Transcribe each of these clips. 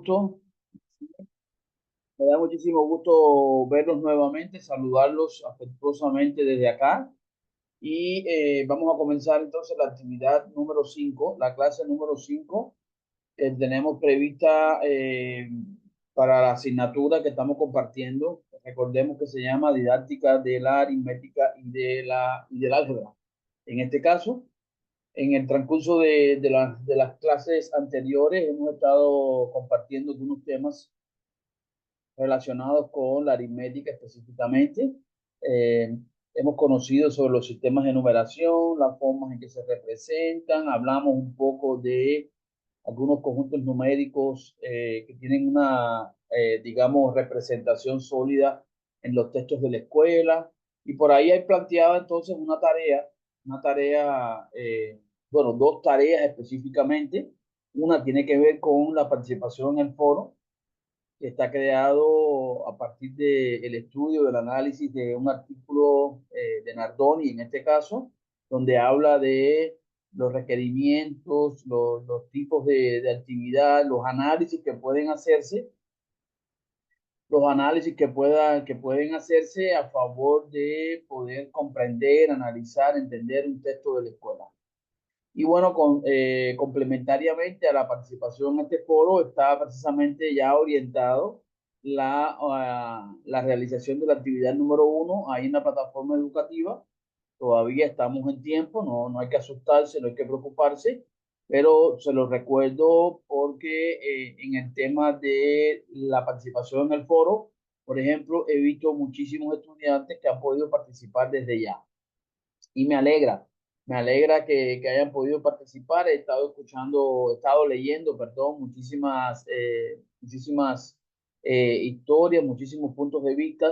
gusto, me da muchísimo gusto verlos nuevamente, saludarlos afectuosamente desde acá y vamos a comenzar entonces la actividad número 5, la clase número 5 que tenemos prevista para la asignatura que estamos compartiendo. Recordemos que se llama didáctica de la aritmética y del álgebra. En este caso, en el transcurso de las clases anteriores hemos estado compartiendo algunos temas relacionados con la aritmética específicamente. Eh, Hemos conocido sobre los sistemas de numeración, las formas en que se representan, hablamos un poco de algunos conjuntos numéricos que tienen una, digamos, representación sólida en los textos de la escuela. Y por ahí hay planteada entonces una tarea, bueno, dos tareas específicamente. Una tiene que ver con la participación en el foro, que está creado a partir del estudio, del análisis de un artículo de Nardoni, en este caso, donde habla de los requerimientos, los tipos de actividad, los análisis que pueden hacerse, los análisis que pueden hacerse a favor de poder comprender, analizar, entender un texto de la escuela. Y bueno, complementariamente a la participación en este foro está precisamente ya orientado la realización de la actividad número 1 ahí en la plataforma educativa. Todavía estamos en tiempo, no hay que asustarse, no hay que preocuparse, pero se lo recuerdo porque en el tema de la participación en el foro, por ejemplo, he visto muchísimos estudiantes que han podido participar desde ya y me alegra que hayan podido participar. He estado escuchando, he estado leyendo, perdón, muchísimas historias, muchísimos puntos de vista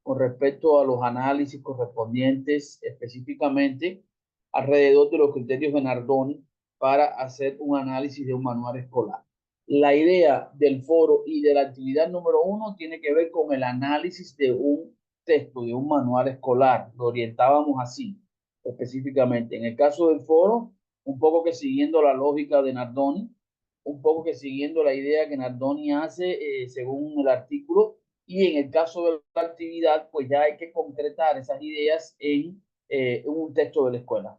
con respecto a los análisis correspondientes específicamente alrededor de los criterios de Nardoni para hacer un análisis de un manual escolar. La idea del foro y de la actividad número 1 tiene que ver con el análisis de un texto, de un manual escolar. Lo orientábamos así específicamente. En el caso del foro, un poco que siguiendo la lógica de Nardoni, un poco que siguiendo la idea que Nardoni hace según el artículo, y en el caso de la actividad, pues ya hay que concretar esas ideas en un texto de la escuela.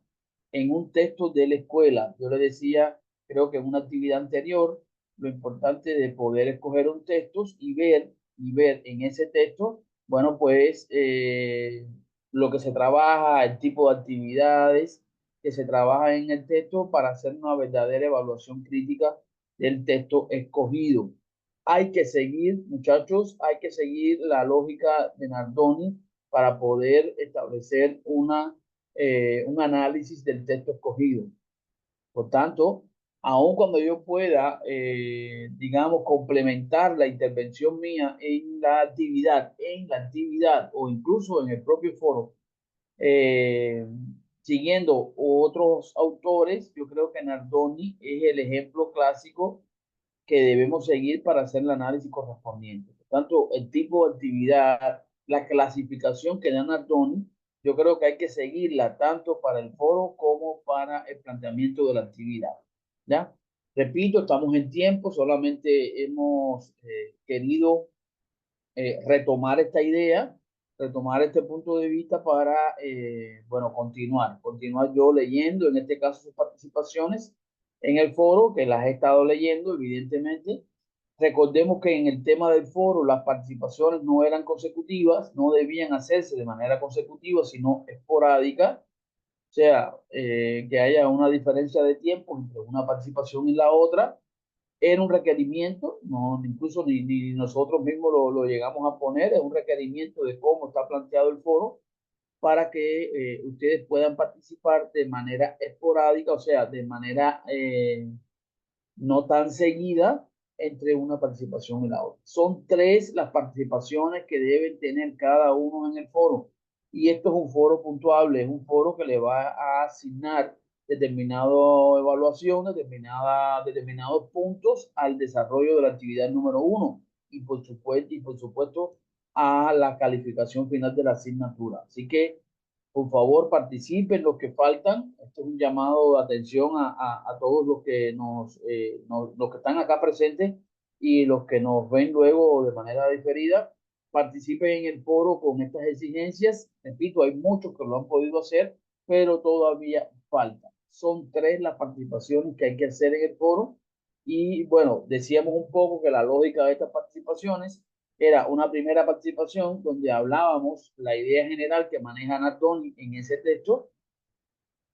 En un texto de la escuela, yo le decía, creo que en una actividad anterior, lo importante de poder escoger un texto y ver en ese texto, bueno, pues lo que se trabaja, el tipo de actividades que se trabaja en el texto para hacer una verdadera evaluación crítica del texto escogido. Hay que seguir, muchachos, hay que seguir la lógica de Nardoni para poder establecer un análisis del texto escogido. Por tanto, aun cuando yo pueda, digamos, complementar la intervención mía en la actividad o incluso en el propio foro, eh, siguiendo otros autores, yo creo que Nardoni es el ejemplo clásico que debemos seguir para hacer el análisis correspondiente. Por tanto, el tipo de actividad, la clasificación que da Nardoni, yo creo que hay que seguirla tanto para el foro como para el planteamiento de la actividad. ¿Ya? Repito, estamos en tiempo, solamente hemos querido retomar esta idea, retomar este punto de vista para, bueno, continuar yo leyendo, en este caso sus participaciones en el foro, que las he estado leyendo, evidentemente. Recordemos que en el tema del foro las participaciones no eran consecutivas, no debían hacerse de manera consecutiva, sino esporádica, o sea, que haya una diferencia de tiempo entre una participación y la otra era un requerimiento, no, incluso ni nosotros mismos lo llegamos a poner, es un requerimiento de cómo está planteado el foro para que ustedes puedan participar de manera esporádica, o sea, de manera no tan seguida entre una participación y la otra. Son tres las participaciones que deben tener cada uno en el foro. Y esto es un foro puntuable, es un foro que le va a asignar determinado evaluación, determinados puntos al desarrollo de la actividad número 1 y por supuesto a la calificación final de la asignatura. Así que por favor, participen los que faltan. Esto es un llamado de atención a todos los que los que están acá presentes y los que nos ven luego de manera diferida participen en el foro con estas exigencias. Repito, hay muchos que lo han podido hacer, pero todavía falta. Son 3 las participaciones que hay que hacer en el foro. Y bueno, decíamos un poco que la lógica de estas participaciones era una primera participación donde hablábamos la idea general que maneja Nardoni en ese texto,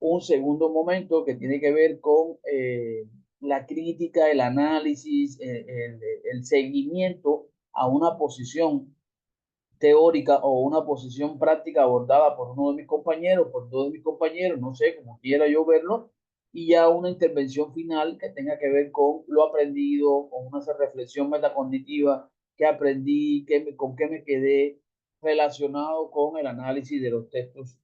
un segundo momento que tiene que ver con la crítica, el análisis, el seguimiento a una posición teórica o una posición práctica abordada por uno de mis compañeros, por 2 de mis compañeros, no sé, como quiera yo verlo, y ya una intervención final que tenga que ver con lo aprendido, con una reflexión metacognitiva, qué aprendí, con qué me quedé relacionado con el análisis de los textos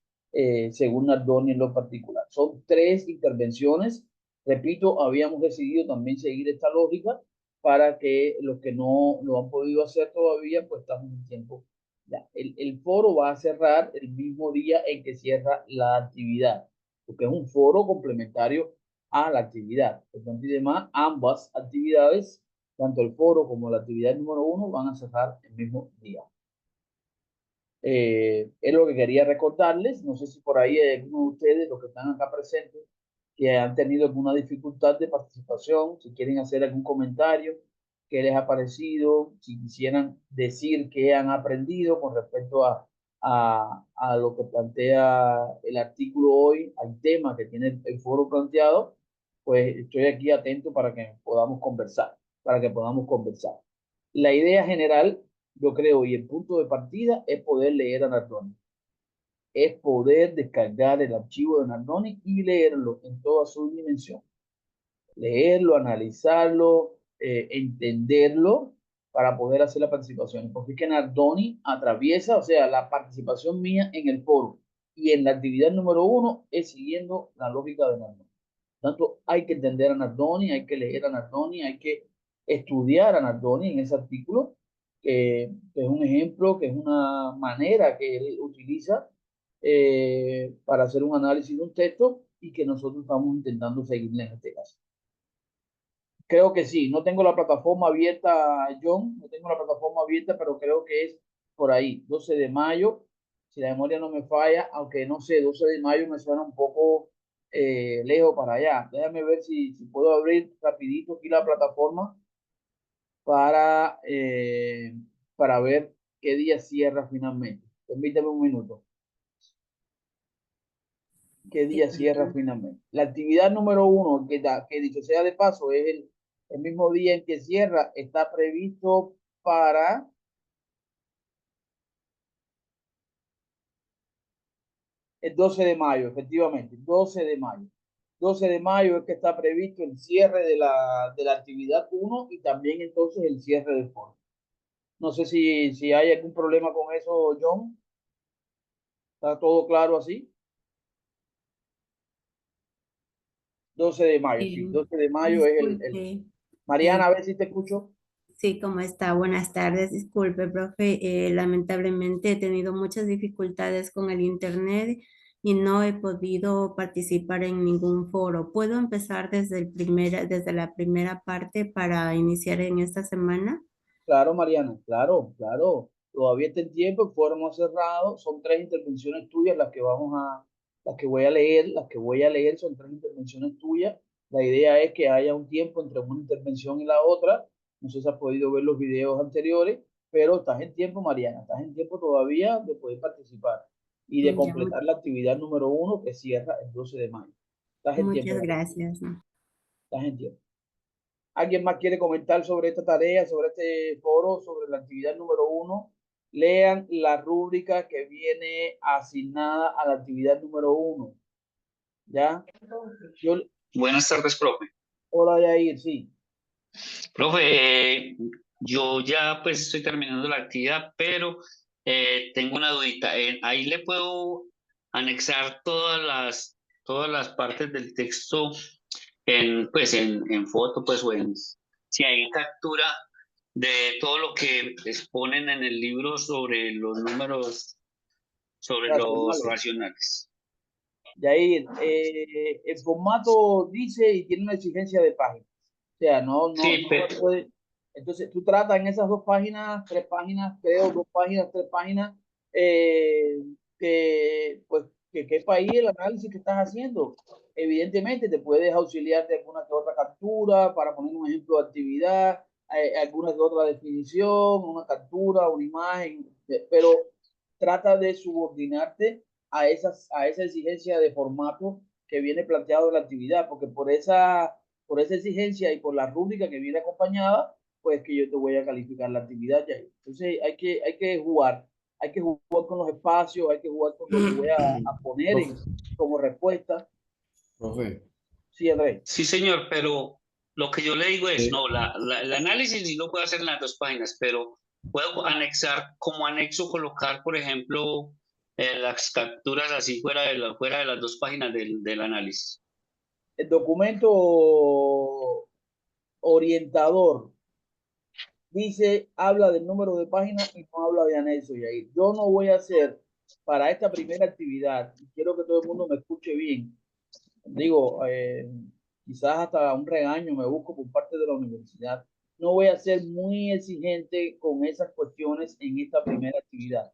según Nardoni en lo particular. Son 3 intervenciones. Repito, habíamos decidido también seguir esta lógica para que los que no lo han podido hacer todavía, pues estamos en tiempo. Ya, el foro va a cerrar el mismo día en que cierra la actividad, porque es un foro complementario a la actividad. Por tanto y demás, ambas actividades, tanto el foro como la actividad número 1, van a cerrar el mismo día. Es lo que quería recordarles. No sé si por ahí hay alguno de ustedes, los que están acá presentes, que han tenido alguna dificultad de participación, si quieren hacer algún comentario, qué les ha parecido, si quisieran decir qué han aprendido con respecto a lo que plantea el artículo hoy, al tema que tiene el foro planteado, pues estoy aquí atento para que podamos conversar, para que podamos conversar. La idea general, yo creo, y el punto de partida es poder leer a Nardoni, es poder descargar el archivo de Nardoni y leerlo en toda su dimensión. Leerlo, analizarlo, entenderlo para poder hacer la participación. Porque es que Nardoni atraviesa, o sea, la participación mía en el foro y en la actividad número 1 es siguiendo la lógica de Nardoni. Por tanto, hay que entender a Nardoni, hay que leer a Nardoni, hay que estudiar a Nardoni en ese artículo, que es un ejemplo, que es una manera que él utiliza para hacer un análisis de un texto y que nosotros estamos intentando seguirle en este caso. Creo que sí, no tengo la plataforma abierta, John, no tengo la plataforma abierta, pero creo que es por ahí, 12 de mayo, si la memoria no me falla, aunque no sé, 12 de mayo me suena un poco lejos para allá. Déjame ver si puedo abrir rapidito aquí la plataforma para ver qué día cierra finalmente. Permítame un minuto. ¿Qué Sí, día cierra finalmente? La actividad número 1, que dicho sea de paso, es el mismo día en que cierra, está previsto para el 12 de mayo, efectivamente, 12 de mayo. 12 de mayo es que está previsto el cierre de la actividad 1 y también entonces el cierre del foro. No sé si hay algún problema con eso, John. ¿Está todo claro así? 12 de mayo, sí, 12 de mayo es el. disculpe. Mariana, eh, a ver si te escucho. sí, ¿cómo está? Buenas tardes. Disculpe, profe. Lamentablemente he tenido muchas dificultades con el internet y no he podido participar en ningún foro. ¿Puedo empezar desde la primera parte para iniciar en esta semana? Claro, Mariana, claro, claro. Todavía está en tiempo, el foro no ha cerrado. Son 3 intervenciones tuyas las que voy a leer, son 3 intervenciones tuyas. La idea es que haya un tiempo entre una intervención y la otra. No sé si has podido ver los videos anteriores, pero estás en tiempo, Mariana, estás en tiempo todavía de poder participar y de Ya, completar la actividad número 1 que cierra el 12 de mayo. Estás en tiempo, muchas Mariana, gracias. estás en tiempo. ¿Alguien más quiere comentar sobre esta tarea, sobre este foro, sobre la actividad número 1? Lean la rúbrica que viene asignada a la actividad número 1. ¿Ya? Yo, Buenas tardes, profe. hola, Yair, sí. Profe, yo ya pues estoy terminando la actividad, pero tengo una dudita. Ahí le puedo anexar todas las partes del texto en foto, pues, si hay captura de todo lo que exponen en el libro sobre los números, sobre los Racionales. racionales. Yair, el formato dice y tiene una exigencia de páginas. O sea, no Sí, se puede, Entonces, tú tratas en esas 2 páginas, 3 páginas, creo, 2 páginas, 3 páginas, pues, que quepa ahí el análisis que estás haciendo. Evidentemente, te puedes auxiliar de alguna que otra captura para poner un ejemplo de actividad, alguna que otra definición, una captura, una imagen, pero trata de subordinarte a esa exigencia de formato que viene planteado en la actividad, porque por esa exigencia y por la rúbrica que viene acompañada, pues que yo te voy a calificar la actividad ya. Entonces hay que jugar con los espacios, hay que jugar con lo que voy a poner Profe, como respuesta. profe, Sí, Andrés. Sí, señor, pero lo que yo le digo es, eh, no, el análisis sí lo puedo hacer en las 2 páginas, pero puedo anexar, como anexo, colocar, por ejemplo, las capturas así fuera de las 2 páginas del análisis. El documento orientador dice, habla del número de páginas y no habla de anexo. Y ahí yo no voy a hacer para esta primera actividad, y quiero que todo el mundo me escuche bien, digo, quizás hasta un regaño me busco por parte de la universidad. No voy a ser muy exigente con esas cuestiones en esta primera actividad.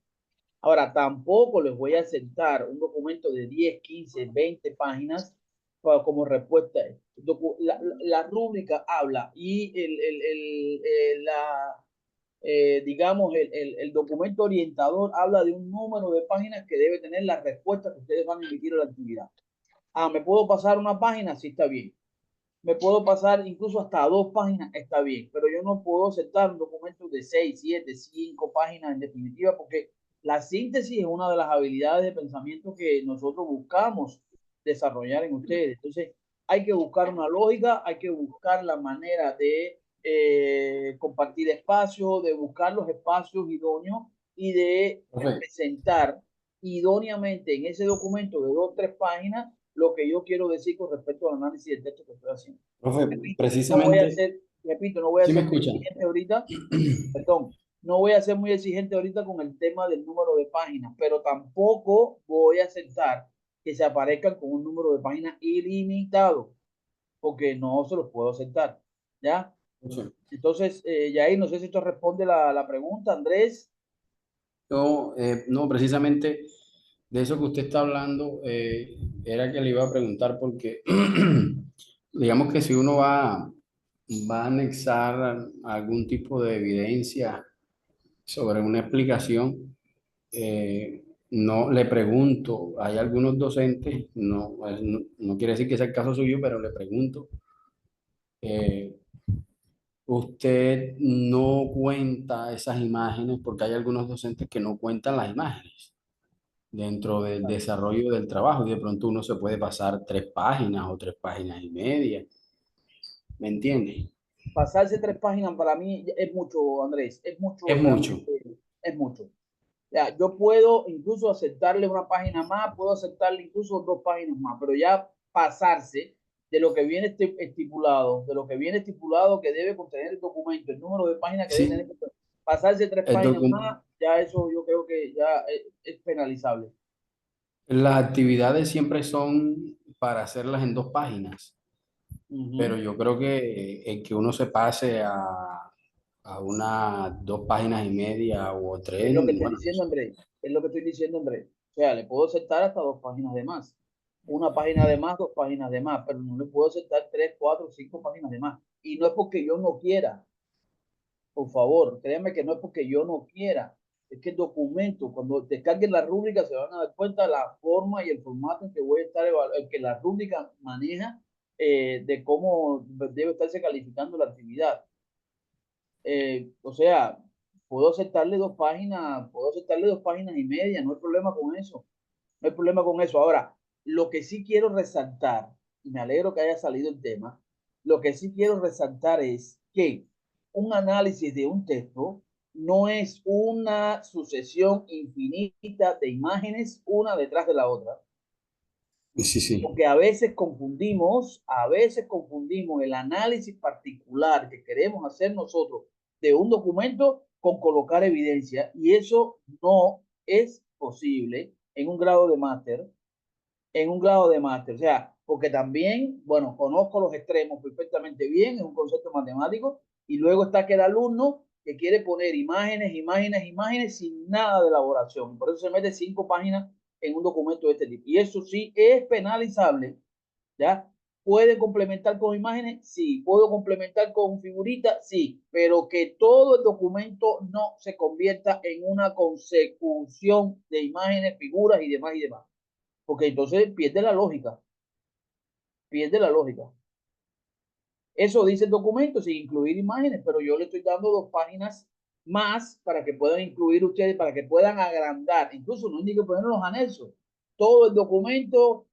Ahora, tampoco les voy a aceptar un documento de 10, 15, 20 páginas como respuesta. La rúbrica habla y digamos, el documento orientador habla de un número de páginas que debe tener la respuesta que ustedes van a emitir a la actividad. Ah, ¿me puedo pasar una página? Sí, está bien. Me puedo pasar incluso hasta 2 páginas, está bien, pero yo no puedo aceptar un documento de 6, 7, 5 páginas en definitiva, porque la síntesis es una de las habilidades de pensamiento que nosotros buscamos desarrollar en ustedes. Entonces, hay que buscar una lógica, hay que buscar la manera de compartir espacios, de buscar los espacios idóneos y de profe, presentar idóneamente en ese documento de 2 o 3 páginas lo que yo quiero decir con respecto al análisis del texto que estoy haciendo. profe, No voy a precisamente, ser, repito, no voy a ¿sí me ser muy escuchan? exigente ahorita, perdón, no voy a ser muy exigente ahorita con el tema del número de páginas, pero tampoco voy a aceptar que se aparezcan con un número de páginas ilimitado, porque no se los puedo aceptar, ¿ya? Profe, Entonces, Yair, no sé si esto responde la pregunta, Andrés. no, precisamente de eso que usted está hablando, era que le iba a preguntar porque, digamos que si uno va a anexar algún tipo de evidencia sobre una explicación, no le pregunto, hay algunos docentes, no, no quiere decir que sea el caso suyo, pero le pregunto, eh, usted no cuenta esas imágenes porque hay algunos docentes que no cuentan las imágenes dentro del desarrollo del trabajo y de pronto uno se puede pasar 3 páginas o 3 páginas y media, ¿me entiende? Pasarse 3 páginas para mí es mucho, Andrés, es mucho, Es mucho. realmente, es mucho. Ya, yo puedo incluso aceptarle una página más, puedo aceptarle incluso 2 páginas más, pero ya pasarse de lo que viene estipulado, de lo que viene estipulado que debe contener el documento, el número de páginas que debe tener, Sí, pasarse tres el páginas docu- más, ya eso yo creo que ya es penalizable. las actividades siempre son para hacerlas en 2 páginas, pero Ujú. yo creo que el que uno se pase a unas 2 páginas y media o Es tres, lo que estoy bueno, diciendo, Andrés. Es lo que estoy diciendo, Andrés. O sea, le puedo aceptar hasta 2 páginas de más. Una página de más, 2 páginas de más, pero no le puedo aceptar 3, 4, 5 páginas de más. Y no es porque yo no quiera, por favor, créanme que no es porque yo no quiera. Es que el documento, cuando descarguen la rúbrica, se van a dar cuenta de la forma y el formato en que voy a estar que la rúbrica maneja de cómo debe estarse calificando la actividad. O sea, puedo aceptarle 2 páginas y media, no hay problema con eso, no hay problema con eso. Ahora, lo que sí quiero resaltar, y me alegro que haya salido el tema, lo que sí quiero resaltar es que un análisis de un texto no es una sucesión infinita de imágenes una detrás de la otra, sí, sí. porque a veces confundimos el análisis particular que queremos hacer nosotros de un documento con colocar evidencia y eso no es posible en un grado de máster, o sea, porque también, bueno, conozco los extremos perfectamente bien, es un concepto matemático, Y luego está que el alumno que quiere poner imágenes, imágenes, imágenes sin nada de elaboración. Por eso se mete 5 páginas en un documento de este tipo. Y eso sí es penalizable, ¿ya? ¿Puede complementar con imágenes? Sí. ¿Puedo complementar con figuritas? Sí. Pero que todo el documento no se convierta en una consecución de imágenes, figuras y demás y demás. Porque entonces pierde la lógica. Pierde la lógica. Eso dice el documento sin incluir imágenes, pero yo le estoy dando 2 páginas más para que puedan incluir ustedes, para que puedan agrandar. Incluso no indico poner los anexos. Todo el documento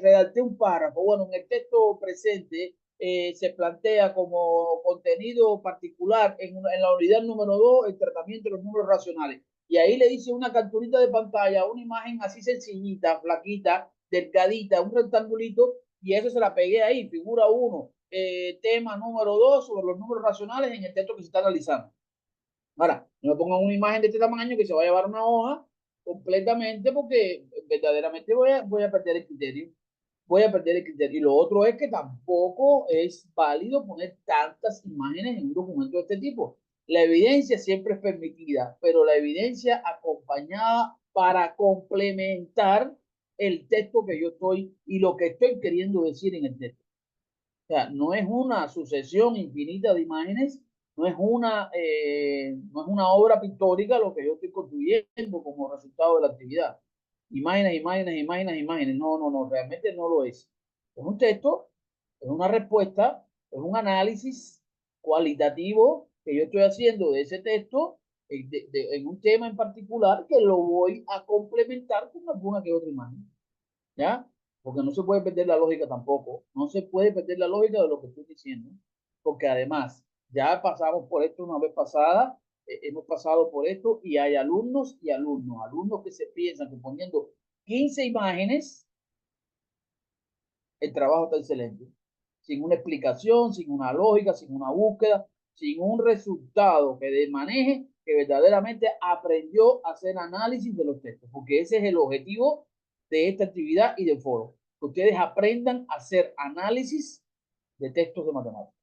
redacté un párrafo. Bueno, en el texto presente se plantea como contenido particular en la unidad número 2 el tratamiento de los números racionales. Y ahí le dice una capturita de pantalla, una imagen así sencillita, flaquita, delgadita, un rectangulito, y eso se la pegué ahí, figura 1, tema número 2 sobre los números racionales en el texto que se está analizando. Ahora, no me pongan una imagen de este tamaño que se va a llevar una hoja completamente porque verdaderamente voy a perder el criterio. Voy a perder el criterio. Y lo otro es que tampoco es válido poner tantas imágenes en un documento de este tipo. La evidencia siempre es permitida, pero la evidencia acompañada para complementar el texto que yo estoy y lo que estoy queriendo decir en el texto. O sea, no es una sucesión infinita de imágenes, no es una obra pictórica lo que yo estoy construyendo como resultado de la actividad. Imágenes, imágenes, imágenes, imágenes. No, no, no, realmente no lo es. Es un texto, es una respuesta, es un análisis cualitativo que yo estoy haciendo de ese texto en un tema en particular que lo voy a complementar con alguna que otra imagen. ¿Ya? Porque no se puede perder la lógica tampoco. No se puede perder la lógica de lo que estoy diciendo. Porque además, ya pasamos por esto una vez pasada, hemos pasado por esto y hay alumnos y alumnos, alumnos que se piensan que poniendo 15 imágenes, el trabajo está excelente. Sin una explicación, sin una lógica, sin una búsqueda, sin un resultado que maneje, que verdaderamente aprendió a hacer análisis de los textos, porque ese es el objetivo de esta actividad y del foro, que ustedes aprendan a hacer análisis de textos de matemáticas.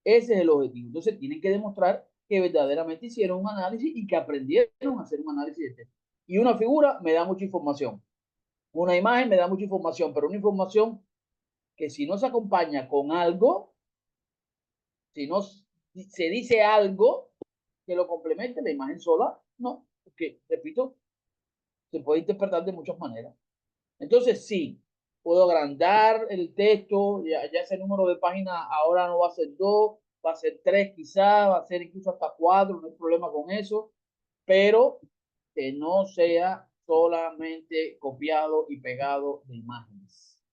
Ese es el objetivo. Entonces tienen que demostrar que verdaderamente hicieron un análisis y que aprendieron a hacer un análisis de texto. Y una figura me da mucha información. Una imagen me da mucha información, pero una información que si no se acompaña con algo, si no se dice algo que lo complemente, la imagen sola, no, porque, repito, se puede interpretar de muchas maneras. Entonces, sí, puedo agrandar el texto, ya ese número de páginas ahora no va a ser 2, va a ser 3 quizás, va a ser incluso hasta 4, no hay problema con eso, pero que no sea solamente copiado y pegado de imágenes.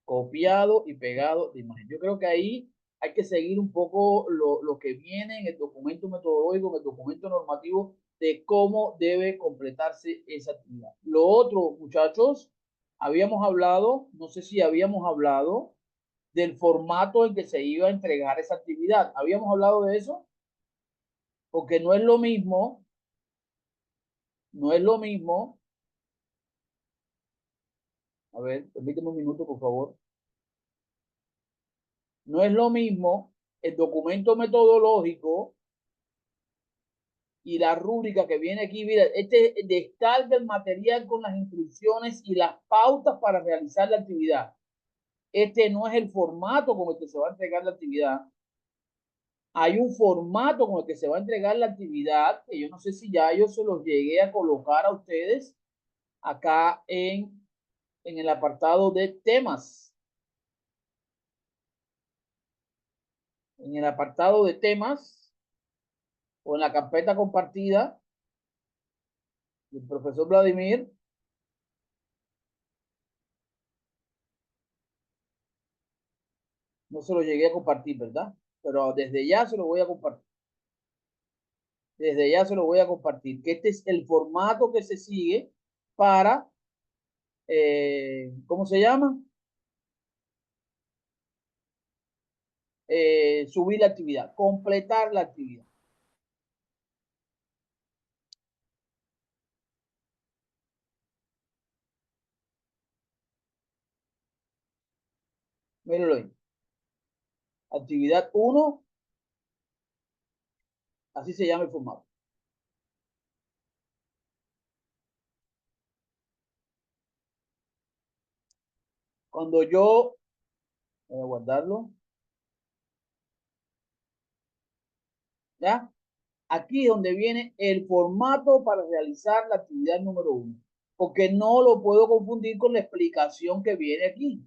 Copiado y pegado de imágenes. Yo creo que ahí hay que seguir un poco lo que viene en el documento metodológico, en el documento normativo de cómo debe completarse esa actividad. Lo otro, muchachos, habíamos hablado, no sé si habíamos hablado del formato en que se iba a entregar esa actividad. ¿Habíamos hablado de eso? Porque no es lo mismo, no es lo mismo. A ver, permíteme un minuto, por favor. No es lo mismo el documento metodológico y la rúbrica que viene aquí, mira, este descarga el material con las instrucciones y las pautas para realizar la actividad. Este no es el formato con el que se va a entregar la actividad. Hay un formato con el que se va a entregar la actividad, que yo no sé si ya yo se los llegué a colocar a ustedes acá en el apartado de temas. En el apartado de temas o en la carpeta compartida del profesor Vladimir. No se lo llegué a compartir, ¿verdad? Pero desde ya se lo voy a compartir. Desde ya se lo voy a compartir. Que este es el formato que se sigue para, ¿cómo se llama? Subir la actividad, completar la actividad. Mírenlo ahí. Actividad 1, así se llama el formato. Cuando yo voy a guardarlo, ¿ya? Aquí es donde viene el formato para realizar la actividad número 1, porque no lo puedo confundir con la explicación que viene aquí.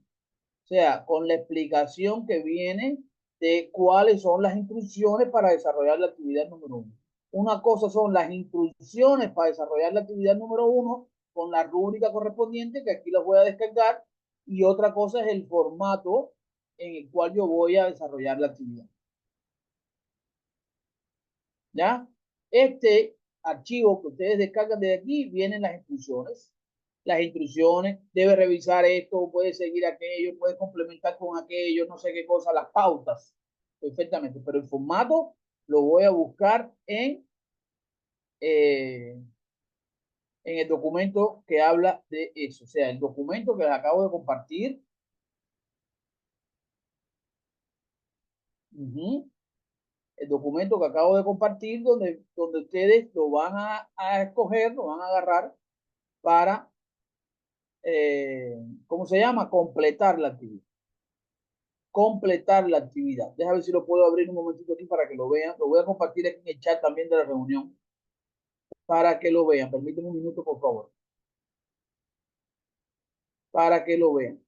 O sea, con la explicación que viene de cuáles son las instrucciones para desarrollar la actividad número 1. Una cosa son las instrucciones para desarrollar la actividad número 1 con la rúbrica correspondiente, que aquí las voy a descargar, y otra cosa es el formato en el cual yo voy a desarrollar la actividad. ¿Ya? Este archivo que ustedes descargan de aquí vienen las instrucciones. Las instrucciones, debe revisar esto, puede seguir aquello, puede complementar con aquello, no sé qué cosa, las pautas, perfectamente. Pero el formato lo voy a buscar en el documento que habla de eso. O sea, el documento que les acabo de compartir. El documento que acabo de compartir, donde ustedes lo van a escoger, lo van a agarrar para, ¿cómo se llama? Completar la actividad. Completar la actividad. Déjame ver si lo puedo abrir un momentito aquí para que lo vean. Lo voy a compartir aquí en el chat también de la reunión para que lo vean. Permíteme un minuto, por favor. Para que lo vean.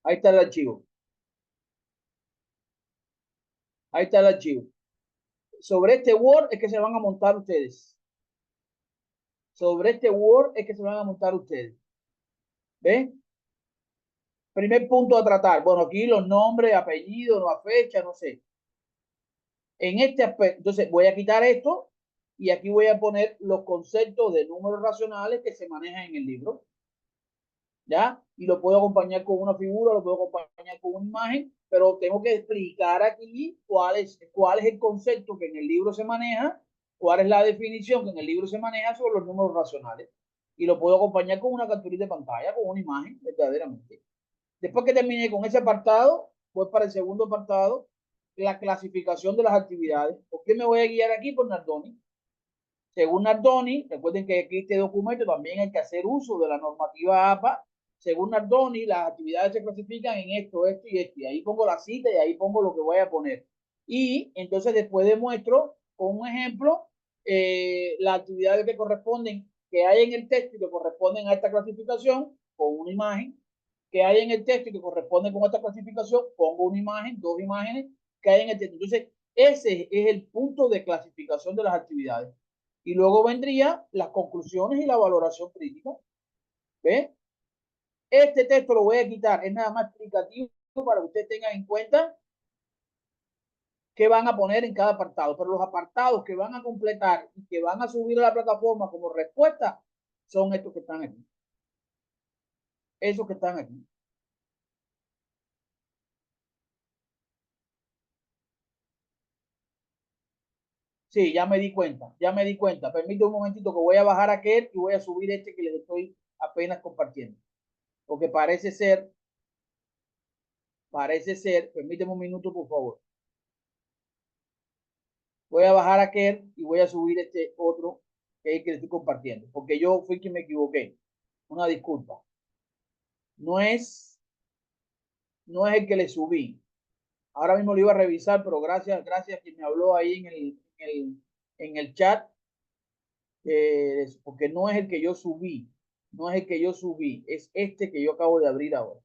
Ahí está el archivo. Ahí está el archivo. Sobre este Word es que se van a montar ustedes. Sobre este Word es que se van a montar ustedes. ¿Ven? Primer punto a tratar. Bueno, aquí los nombres, apellidos, la fecha, no sé. En este aspecto, entonces voy a quitar esto y aquí voy a poner los conceptos de números racionales que se manejan en el libro. ¿Ya? Y lo puedo acompañar con una figura, lo puedo acompañar con una imagen, pero tengo que explicar aquí cuál es el concepto que en el libro se maneja, cuál es la definición que en el libro se maneja sobre los números racionales. Y lo puedo acompañar con una captura de pantalla, con una imagen, verdaderamente. Después que termine con ese apartado, voy para el segundo apartado, la clasificación de las actividades. ¿Por qué me voy a guiar aquí por Nardoni? Según Nardoni, recuerden que aquí este documento también hay que hacer uso de la normativa APA. Según Nardoni, las actividades se clasifican en esto, esto y esto. Y ahí pongo la cita y ahí pongo lo que voy a poner. Y entonces después demuestro con un ejemplo las actividades que corresponden, que hay en el texto y que corresponden a esta clasificación, con una imagen, que hay en el texto y que corresponden con esta clasificación, pongo una imagen, dos imágenes que hay en el texto. Entonces, ese es el punto de clasificación de las actividades. Y luego vendría las conclusiones y la valoración crítica. ¿Ve? Este texto lo voy a quitar, es nada más explicativo para que ustedes tengan en cuenta qué van a poner en cada apartado. Pero los apartados que van a completar y que van a subir a la plataforma como respuesta son estos que están aquí. Esos que están aquí. Sí, ya me di cuenta, ya me di cuenta. Permítame un momentito que voy a bajar aquel y voy a subir este que les estoy apenas compartiendo. Porque permíteme un minuto, por favor. Voy a bajar aquel y voy a subir este otro que es el que les estoy compartiendo. Porque yo fui quien me equivoqué. Una disculpa. No es, no es el que le subí. Ahora mismo lo iba a revisar, pero gracias a quien me habló ahí en el chat, porque no es el que yo subí. No es el que yo subí, es este que yo acabo de abrir ahora.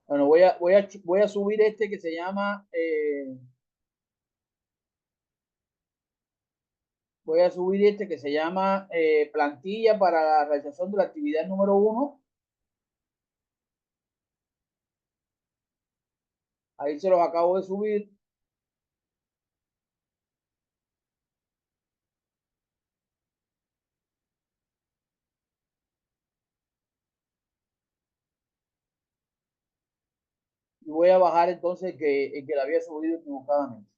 Bueno, voy a subir este que se llama Voy a subir este que se llama plantilla para la realización de la actividad número 1. Ahí se los acabo de subir. Y voy a bajar entonces el que la había subido equivocadamente.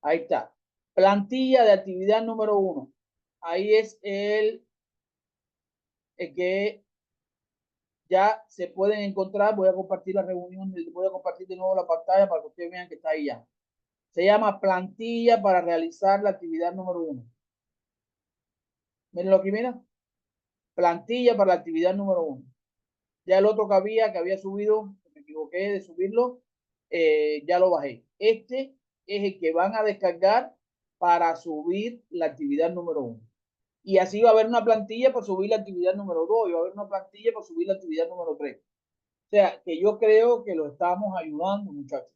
Ahí está. Plantilla de actividad número 1. Ahí es el que ya se pueden encontrar. Voy a compartir la reunión, voy a compartir de nuevo la pantalla para que ustedes vean que está ahí ya. Se llama plantilla para realizar la actividad número 1. Miren lo que mira. Plantilla para la actividad número 1. Ya el otro que había subido, me equivoqué de subirlo, ya lo bajé. Este es el que van a descargar para subir la actividad número 1. Y así va a haber una plantilla para subir la actividad número 2 y va a haber una plantilla para subir la actividad número 3. O sea, que yo creo que los estamos ayudando, muchachos.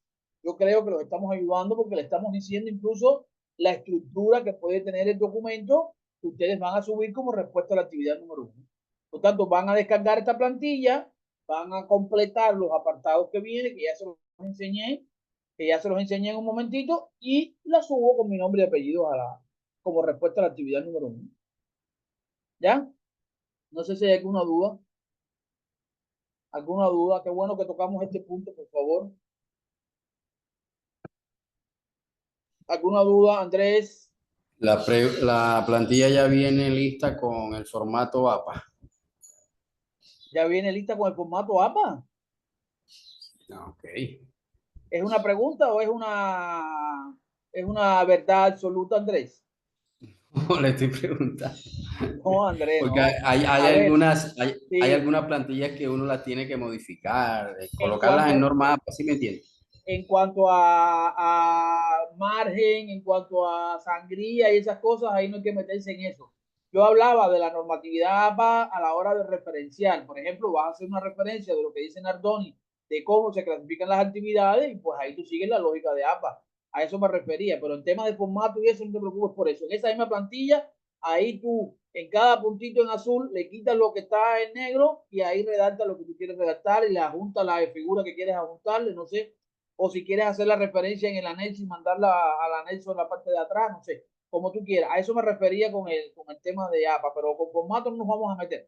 Yo creo que los estamos ayudando porque le estamos diciendo incluso la estructura que puede tener el documento que ustedes van a subir como respuesta a la actividad número 1. Por tanto, van a descargar esta plantilla, van a completar los apartados que vienen, que ya se los enseñé, en un momentito, y la subo con mi nombre y apellido como respuesta a la actividad número 1. ¿Ya? No sé si hay alguna duda. ¿Alguna duda? Qué bueno que tocamos este punto, por favor. ¿Alguna duda, Andrés? La plantilla ya viene lista con el formato APA. ¿Ya viene lista con el formato APA? Ok. ¿Es una pregunta o es una verdad absoluta, Andrés? No le estoy preguntando. No, Andrés, Porque no. hay A ver, hay sí, algunas plantillas que uno las tiene que modificar, en colocarlas en cuanto, norma APA, ¿sí me entiendes? en cuanto a margen, en cuanto a sangría y esas cosas, ahí no hay que meterse en eso. Yo hablaba de la normatividad APA a la hora de referenciar. Por ejemplo, vas a hacer una referencia de lo que dice Nardoni, de cómo se clasifican las actividades, y pues ahí tú sigues la lógica de APA. A eso me refería, pero en tema de formato y eso no te preocupes por eso. En esa misma plantilla, ahí tú en cada puntito en azul le quitas lo que está en negro y ahí redacta lo que tú quieres redactar y le adjunta la figura que quieres ajustarle, no sé, o si quieres hacer la referencia en el anexo y mandarla al anexo en la parte de atrás, no sé, como tú quieras. A eso me refería con el tema de APA, pero con formato no nos vamos a meter.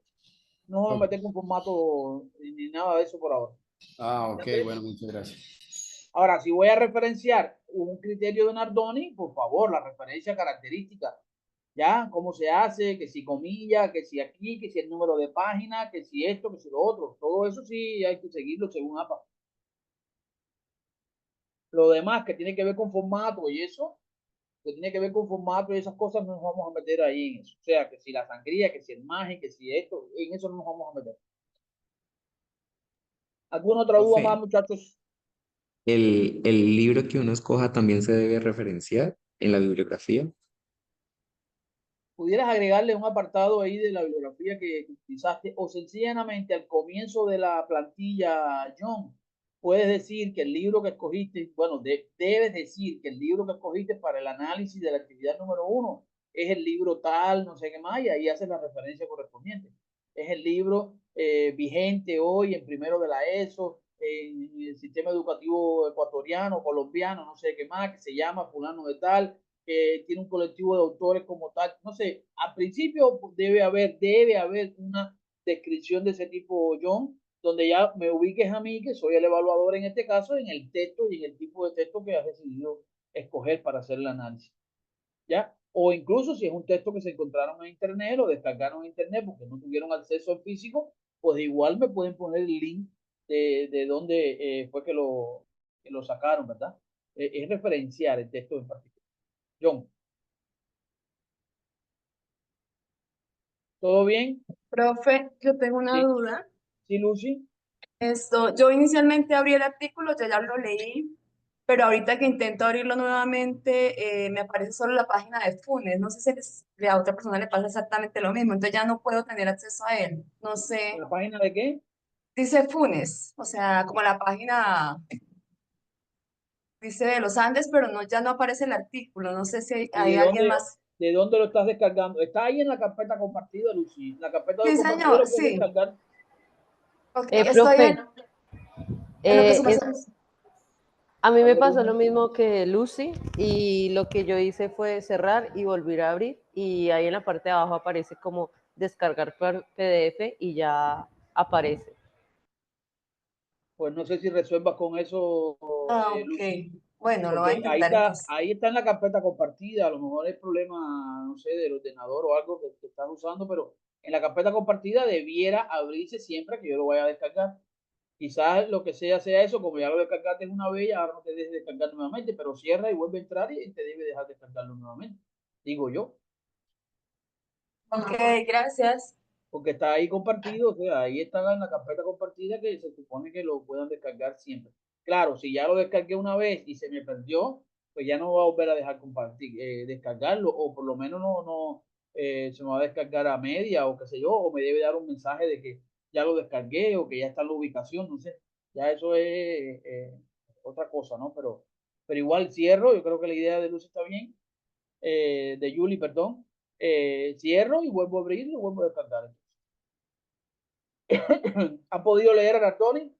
No vamos a meter con formato ni nada de eso por ahora. Ok, bueno, muchas gracias. Ahora, si voy a referenciar un criterio de Nardoni, por favor, la referencia característica, ¿ya? ¿Cómo se hace? Que si comilla, que si aquí, que si el número de página, que si esto, que si lo otro. Todo eso sí hay que seguirlo según APA. Lo demás que tiene que ver con formato y eso, que tiene que ver con formato y esas cosas, no nos vamos a meter ahí en eso. O sea, que si la sangría, que si el margen, que si esto, en eso no nos vamos a meter. ¿Alguna otra duda más, Profe, muchachos? el libro que uno escoja también se debe referenciar en la bibliografía. Pudieras agregarle un apartado ahí de la bibliografía que utilizaste o sencillamente al comienzo de la plantilla, John, puedes decir que el libro que escogiste, bueno, debes decir que el libro que escogiste para el análisis de la actividad número 1 es el libro tal, no sé qué más, y ahí haces la referencia correspondiente. Es el libro vigente hoy en primero de la ESO, en el sistema educativo ecuatoriano, colombiano, no sé qué más, que se llama fulano de tal, que tiene un colectivo de autores como tal. No sé, al principio debe haber una descripción de ese tipo, John, donde ya me ubiques a mí, que soy el evaluador en este caso, en el texto y en el tipo de texto que has decidido escoger para hacer el análisis. ¿Ya? O incluso si es un texto que se encontraron en internet o descargaron en internet porque no tuvieron acceso al físico, pues igual me pueden poner el link de dónde fue que lo sacaron, ¿verdad? Es referenciar el texto en particular. John, ¿todo bien? Profe, yo tengo una Sí, duda. sí, Lucy. Yo inicialmente abrí el artículo, yo ya lo leí, pero ahorita que intento abrirlo nuevamente, me aparece solo la página de Funes. No sé si a otra persona le pasa exactamente lo mismo, entonces ya no puedo tener acceso a él. No sé, ¿La página de qué? dice Funes, o sea, como la página dice de los Andes, pero no, ya no aparece el artículo. No sé si ¿Y hay alguien más. de dónde lo estás descargando? Está ahí en la carpeta compartida, Lucy. La carpeta de Sí, compartida señor, lo puedes sí. descargar. Ok, estoy Profe, en lo que su es, merced. a mí me Dale, pasó Luna. lo mismo que Lucy y lo que yo hice fue cerrar y volver a abrir y ahí en la parte de abajo aparece como descargar PDF y ya aparece. Pues no sé si resuelvas con eso, Ah, ok. Lucy, Bueno, lo voy a porque intentar entonces. ahí está en la carpeta compartida. A lo mejor es problema, no sé, del ordenador o algo que estás usando, pero en la carpeta compartida debiera abrirse siempre que yo lo vaya a descargar. Quizás lo que sea eso, como ya lo descargaste una vez, ahora no te dejes descargar nuevamente, pero cierra y vuelve a entrar y te debe dejar descargarlo nuevamente, digo yo, Ok, gracias. porque está ahí compartido, o sea, ahí está en la carpeta compartida que se supone que lo puedan descargar siempre. Claro, si ya lo descargué una vez y se me perdió, pues ya no va a volver a dejar compartir, descargarlo, o por lo menos se me va a descargar a media o qué sé yo, o me debe dar un mensaje de que ya lo descargué o que ya está en la ubicación, no sé, ya eso es otra cosa, ¿no? Pero igual cierro, yo creo que la idea de Luz está bien, de Julie, perdón, cierro y vuelvo a abrir y vuelvo a descargar. ¿Han podido leer a Nardoni?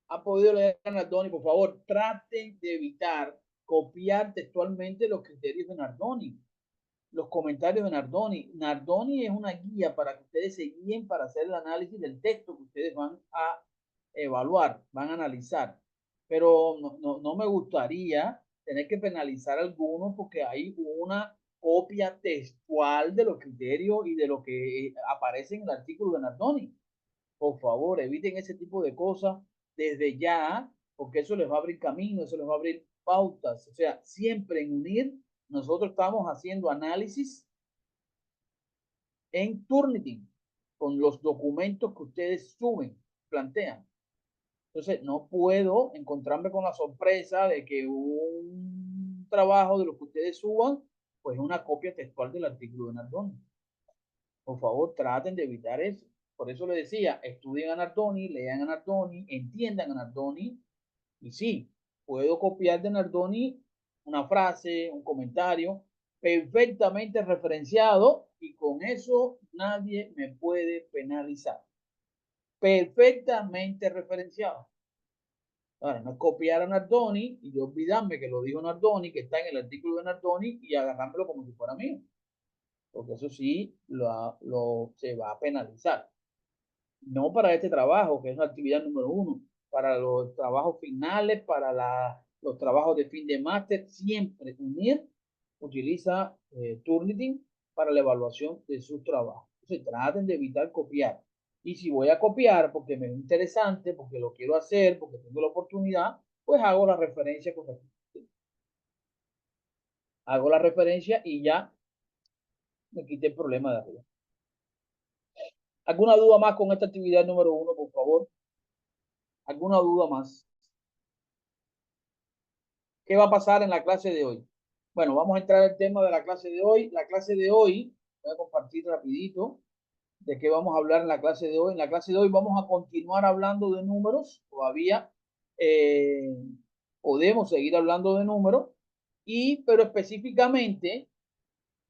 ¿Han podido leer a Nardoni? Por favor, traten de evitar copiar textualmente los criterios de Nardoni, los comentarios de Nardoni. Nardoni es una guía para que ustedes se guíen para hacer el análisis del texto que ustedes van a evaluar, van a analizar. Pero no me gustaría tener que penalizar a algunos porque hay una copia textual de los criterios y de lo que aparece en el artículo de Nardoni. Por favor, eviten ese tipo de cosas desde ya, porque eso les va a abrir camino, eso les va a abrir pautas. O sea, siempre en UNIR nosotros estamos haciendo análisis en Turnitin con los documentos que ustedes suben, plantean. Entonces, no puedo encontrarme con la sorpresa de que un trabajo de lo que ustedes suban, pues es una copia textual del artículo de Nardoni. Por favor, traten de evitar eso. Por eso le decía, estudien a Nardoni, lean a Nardoni, entiendan a Nardoni. Y sí, puedo copiar de Nardoni una frase, un comentario perfectamente referenciado y con eso nadie me puede penalizar. Perfectamente referenciado. Ahora, no es copiar a Nardoni y yo olvidarme que lo dijo Nardoni, que está en el artículo de Nardoni y agarrármelo como si fuera mío. Porque eso sí se va a penalizar. No para este trabajo, que es la actividad número 1, para los trabajos finales, para los trabajos de fin de máster, siempre UNIR utiliza Turnitin para la evaluación de sus trabajos. Entonces traten de evitar copiar. Y si voy a copiar porque me es interesante, porque lo quiero hacer, porque tengo la oportunidad, pues hago la referencia correspondiente. Hago la referencia y ya me quité el problema de arriba. ¿Alguna duda más con esta actividad número 1, por favor? ¿Alguna duda más? ¿Qué va a pasar en la clase de hoy? Bueno, vamos a entrar al tema de la clase de hoy. La clase de hoy, voy a compartir rapidito de qué vamos a hablar en la clase de hoy. En la clase de hoy vamos a continuar hablando de números. Todavía podemos seguir hablando de números, pero específicamente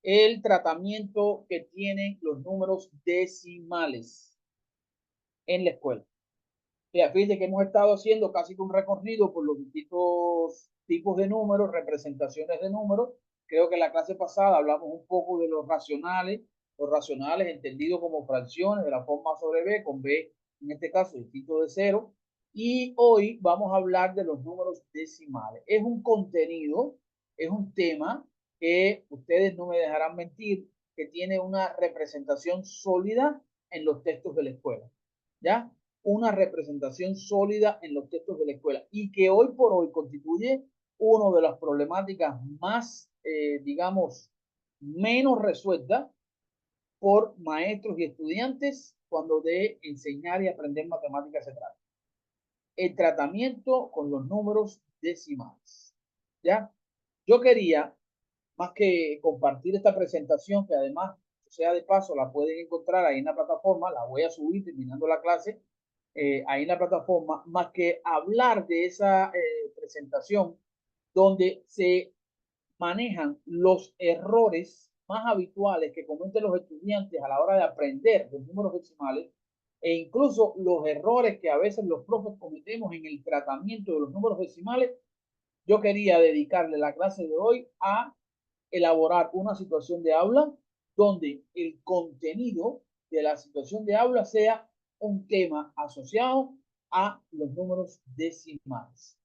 el tratamiento que tienen los números decimales en la escuela. Fíjense que hemos estado haciendo casi un recorrido por los distintos tipos de números, representaciones de números. Creo que en la clase pasada hablamos un poco de los racionales entendidos como fracciones de la forma A sobre B, con B en este caso distinto de 0. Y hoy vamos a hablar de los números decimales. Es un contenido, es un tema que ustedes no me dejarán mentir, que tiene una representación sólida en los textos de la escuela. ¿Ya? Una representación sólida en los textos de la escuela y que hoy por hoy constituye una de las problemáticas más, digamos, menos resueltas por maestros y estudiantes cuando de enseñar y aprender matemáticas se trata. el tratamiento con los números decimales. ¿Ya? Yo quería, más que compartir esta presentación, que además, sea de paso, la pueden encontrar ahí en la plataforma, la voy a subir terminando la clase, ahí en la plataforma, más que hablar de esa presentación donde se manejan los errores más habituales que cometen los estudiantes a la hora de aprender los números decimales e incluso los errores que a veces los profes cometemos en el tratamiento de los números decimales. Yo quería dedicarle la clase de hoy a elaborar una situación de aula donde el contenido de la situación de aula sea un tema asociado a los números decimales.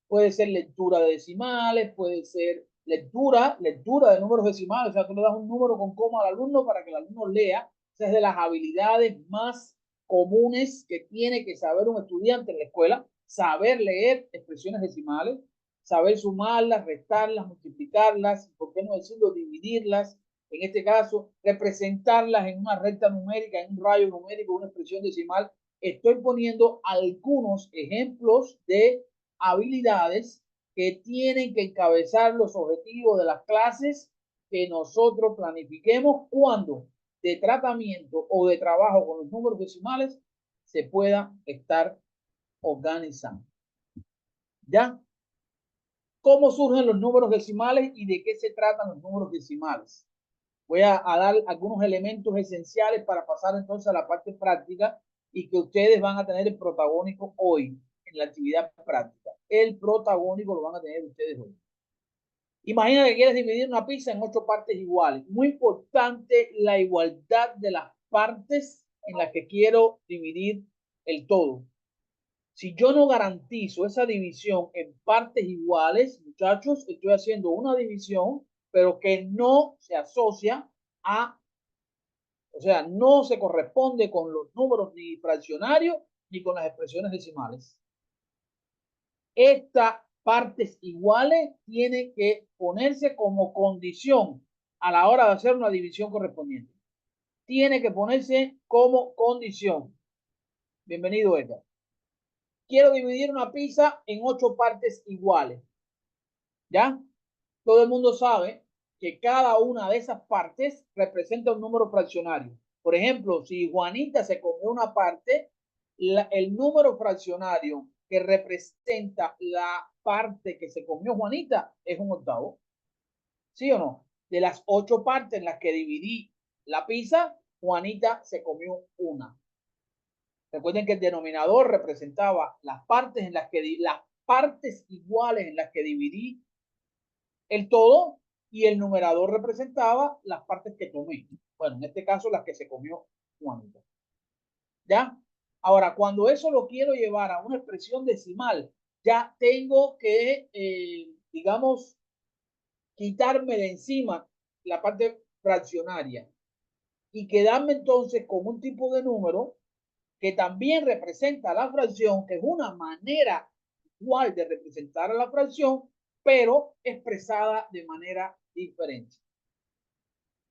Puede ser lectura de decimales, puede ser lectura de números decimales, o sea, tú le das un número con coma al alumno para que el alumno lea. Esa es de las habilidades más comunes que tiene que saber un estudiante en la escuela, saber leer expresiones decimales, saber sumarlas, restarlas, multiplicarlas, por qué no decirlo, dividirlas, en este caso, representarlas en una recta numérica, en un rayo numérico, una expresión decimal. Estoy poniendo algunos ejemplos de habilidades que tienen que encabezar los objetivos de las clases que nosotros planifiquemos cuando de tratamiento o de trabajo con los números decimales se pueda estar organizando. ¿Ya? ¿Cómo surgen los números decimales y de qué se tratan los números decimales? Voy a dar algunos elementos esenciales para pasar entonces a la parte práctica y que ustedes van a tener el protagónico hoy en la actividad práctica. El protagónico lo van a tener ustedes hoy. Imagina que quieres dividir una pizza en 8 partes iguales. Muy importante la igualdad de las partes en las que quiero dividir el todo. Si yo no garantizo esa división en partes iguales, muchachos, estoy haciendo una división, pero que no se asocia a, o sea, no se corresponde con los números ni fraccionarios ni con las expresiones decimales. Estas partes iguales tienen que ponerse como condición a la hora de hacer una división correspondiente. Tiene que ponerse como condición. Bienvenido, Edgar. Quiero dividir una pizza en 8 partes iguales. ¿Ya? Todo el mundo sabe que cada una de esas partes representa un número fraccionario. Por ejemplo, si Juanita se comió una parte, el número fraccionario que representa la parte que se comió Juanita es un octavo. ¿Sí o no? De las 8 partes en las que dividí la pizza, Juanita se comió una. Recuerden que el denominador representaba las partes en las que las partes iguales en las que dividí el todo y el numerador representaba las partes que tomé. Bueno, en este caso las que se comió Juanita. ¿Ya? Ahora, cuando eso lo quiero llevar a una expresión decimal, ya tengo que, digamos, quitarme de encima la parte fraccionaria y quedarme entonces con un tipo de número que también representa la fracción, que es una manera igual de representar a la fracción, pero expresada de manera diferente.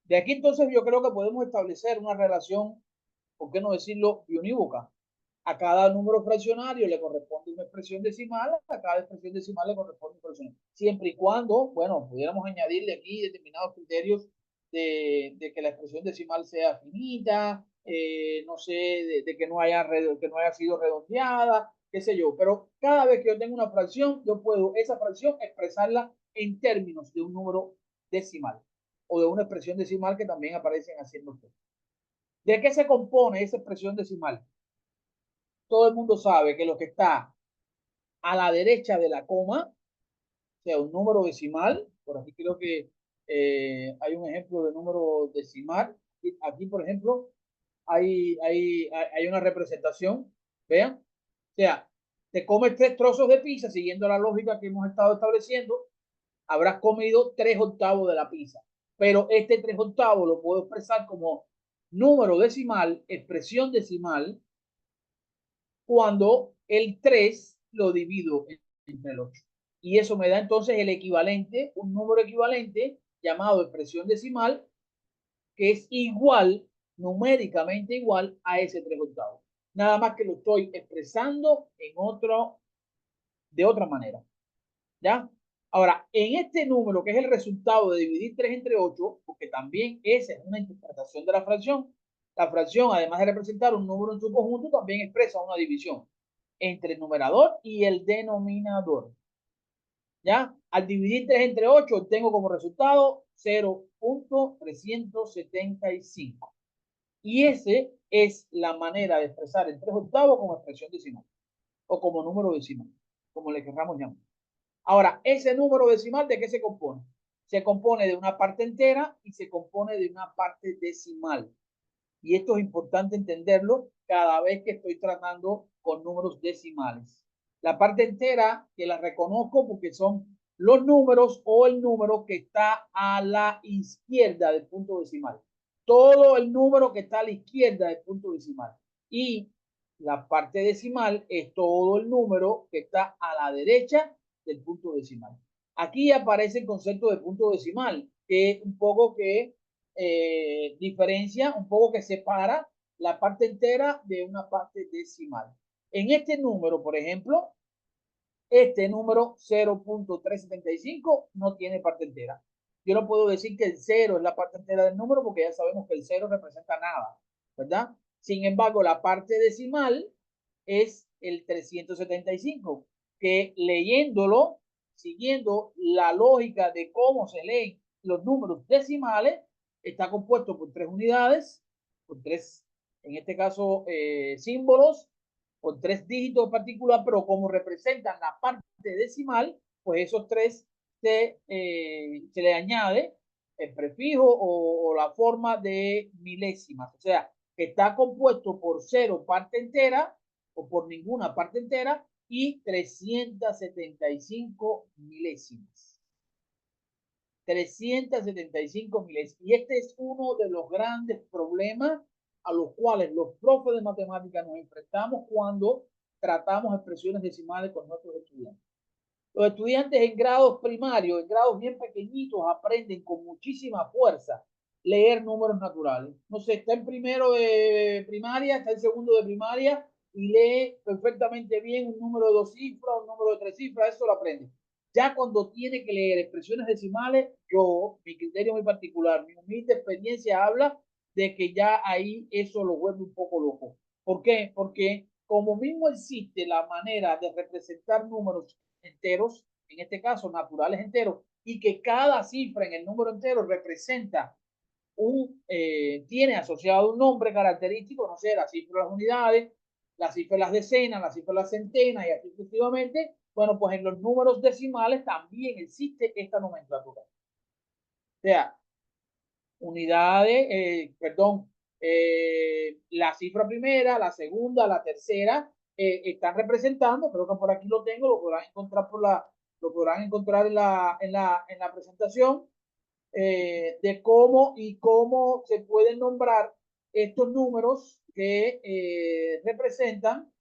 De aquí entonces yo creo que podemos establecer una relación, ¿por qué no decirlo, biunívoca? A cada número fraccionario le corresponde una expresión decimal, a cada expresión decimal le corresponde una fracción. Siempre y cuando, bueno, pudiéramos añadirle aquí determinados criterios de que la expresión decimal sea finita, no sé, de que no haya sido redondeada, qué sé yo. Pero cada vez que yo tengo una fracción, yo puedo esa fracción expresarla en términos de un número decimal o de una expresión decimal que también aparecen haciendo. ¿De qué se compone esa expresión decimal? Todo el mundo sabe que lo que está a la derecha de la coma, o sea, un número decimal, por aquí creo que hay un ejemplo de número decimal. Aquí, por ejemplo, hay una representación, vean, o sea, te comes 3 trozos de pizza, siguiendo la lógica que hemos estado estableciendo, habrás comido 3 octavos de la pizza, pero este 3 octavos lo puedo expresar como número decimal, expresión decimal, cuando el 3 lo divido entre el 8. Y eso me da entonces el equivalente, un número equivalente llamado expresión decimal, que es igual, numéricamente igual a ese 3 octavos. nada más que lo estoy expresando de otra manera. ¿Ya? Ahora, en este número, que es el resultado de dividir 3 entre 8, porque también esa es una interpretación de la fracción, además de representar un número en su conjunto, también expresa una división entre el numerador y el denominador. ¿Ya? Al dividir 3 entre 8, obtengo como resultado 0.375. Y esa es la manera de expresar el 3/8 como expresión decimal, o como número decimal, como le queramos llamar. Ahora, ese número decimal, ¿de qué se compone? Se compone de una parte entera y se compone de una parte decimal. Y esto es importante entenderlo cada vez que estoy tratando con números decimales. La parte entera, que la reconozco porque son los números o el número que está a la izquierda del punto decimal. Todo el número que está a la izquierda del punto decimal. Y la parte decimal es todo el número que está a la derecha del punto decimal. Aquí aparece el concepto de punto decimal, que es un poco que diferencia, un poco que separa la parte entera de una parte decimal. En este número, por ejemplo, este número 0.375 no tiene parte entera. Yo no puedo decir que el 0 es la parte entera del número porque ya sabemos que el 0 representa nada, ¿verdad? Sin embargo, la parte decimal es el 375, que leyéndolo, siguiendo la lógica de cómo se leen los números decimales, está compuesto por 3 unidades, por 3, en este caso, símbolos, por 3 dígitos en particular, pero como representan la parte decimal, pues esos 3 se le añade el prefijo o la forma de milésimas. O sea, que está compuesto por 0 parte entera o por ninguna parte entera y 375 milésimas. 375 milésimas. Y este es uno de los grandes problemas a los cuales los profes de matemáticas nos enfrentamos cuando tratamos expresiones decimales con nuestros estudiantes. Los estudiantes en grados primarios, en grados bien pequeñitos, aprenden con muchísima fuerza leer números naturales. No sé, está en primero de primaria, está en segundo de primaria y lee perfectamente bien un número de 2 cifras, un número de 3 cifras, eso lo aprende. Ya cuando tiene que leer expresiones decimales, mi criterio muy particular, mi humilde experiencia habla de que ya ahí eso lo vuelve un poco loco. ¿Por qué? Porque como mismo existe la manera de representar números enteros, en este caso naturales enteros, y que cada cifra en el número entero representa tiene asociado un nombre característico, no sé, la cifra de las unidades, la cifra de las decenas, la cifra de las centenas y así sucesivamente. Bueno, pues en los números decimales también existe esta nomenclatura. O sea, unidades, la cifra primera, la segunda, la tercera, están representando, creo que por aquí lo tengo, lo podrán encontrar lo podrán encontrar en la presentación, de cómo se pueden nombrar estos números que representan,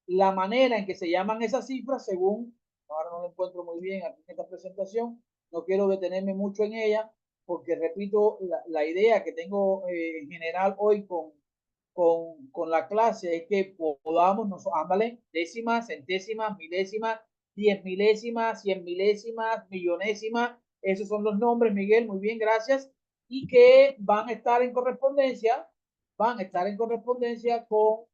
la manera en que se llaman esas cifras según, ahora no lo encuentro muy bien aquí en esta presentación, no quiero detenerme mucho en ella, porque repito, la idea que tengo en general hoy con la clase es que podamos, ándale, décimas, centésimas, milésimas, 10 milésimas, 100 milésimas, millonésimas, esos son los nombres, Miguel, muy bien, gracias, y que van a estar en correspondencia con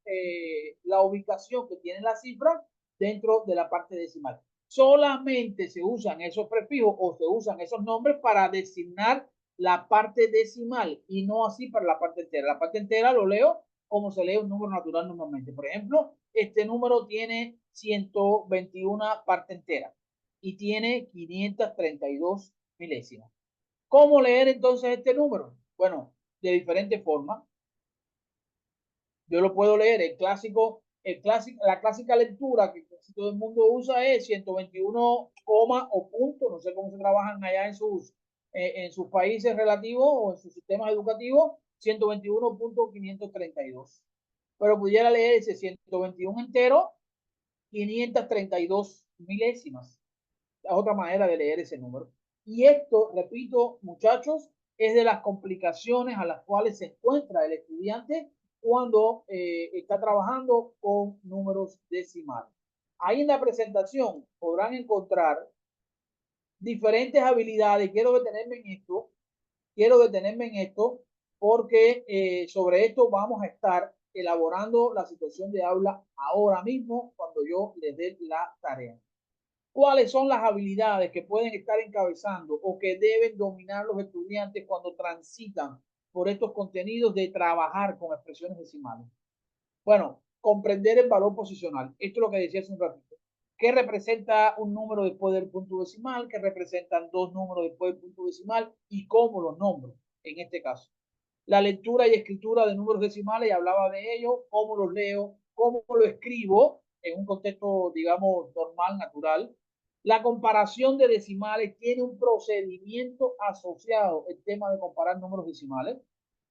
la ubicación que tiene la cifra dentro de la parte decimal. Solamente se usan esos prefijos o se usan esos nombres para designar la parte decimal y no así para la parte entera. La parte entera lo leo como se lee un número natural normalmente. Por ejemplo, este número tiene 121 parte entera y tiene 532 milésimas. ¿Cómo leer entonces este número? Bueno, de diferentes formas. Yo lo puedo leer, la clásica lectura que casi todo el mundo usa es 121, o punto, no sé cómo se trabajan allá en sus países relativos o en sus sistemas educativos, 121.532. Pero pudiera leer ese 121 entero, 532 milésimas. Es otra manera de leer ese número. Y esto, repito, muchachos, es de las complicaciones a las cuales se encuentra el estudiante cuando está trabajando con números decimales. Ahí en la presentación podrán encontrar diferentes habilidades. Quiero detenerme en esto porque sobre esto vamos a estar elaborando la situación de aula ahora mismo cuando yo les dé la tarea. ¿Cuáles son las habilidades que pueden estar encabezando o que deben dominar los estudiantes cuando transitan por estos contenidos de trabajar con expresiones decimales? Bueno, comprender el valor posicional. Esto es lo que decía hace un ratito. ¿Qué representa un número después del punto decimal? ¿Qué representan dos números después del punto decimal? ¿Y cómo los nombro en este caso? La lectura y escritura de números decimales, y hablaba de ello, cómo los leo, cómo lo escribo en un contexto, digamos, normal, natural. La comparación de decimales tiene un procedimiento asociado, el tema de comparar números decimales.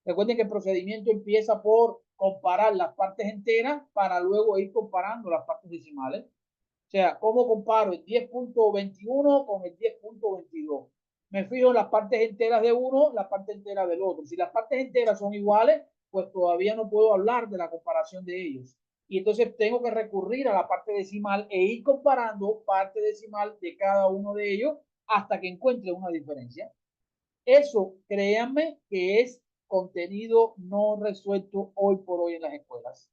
Recuerden que el procedimiento empieza por comparar las partes enteras para luego ir comparando las partes decimales. O sea, ¿cómo comparo el 10.21 con el 10.22? Me fijo en las partes enteras de uno, la parte entera del otro. Si las partes enteras son iguales, pues todavía no puedo hablar de la comparación de ellos. Y entonces tengo que recurrir a la parte decimal e ir comparando parte decimal de cada uno de ellos hasta que encuentre una diferencia. Eso, créanme, que es contenido no resuelto hoy por hoy en las escuelas.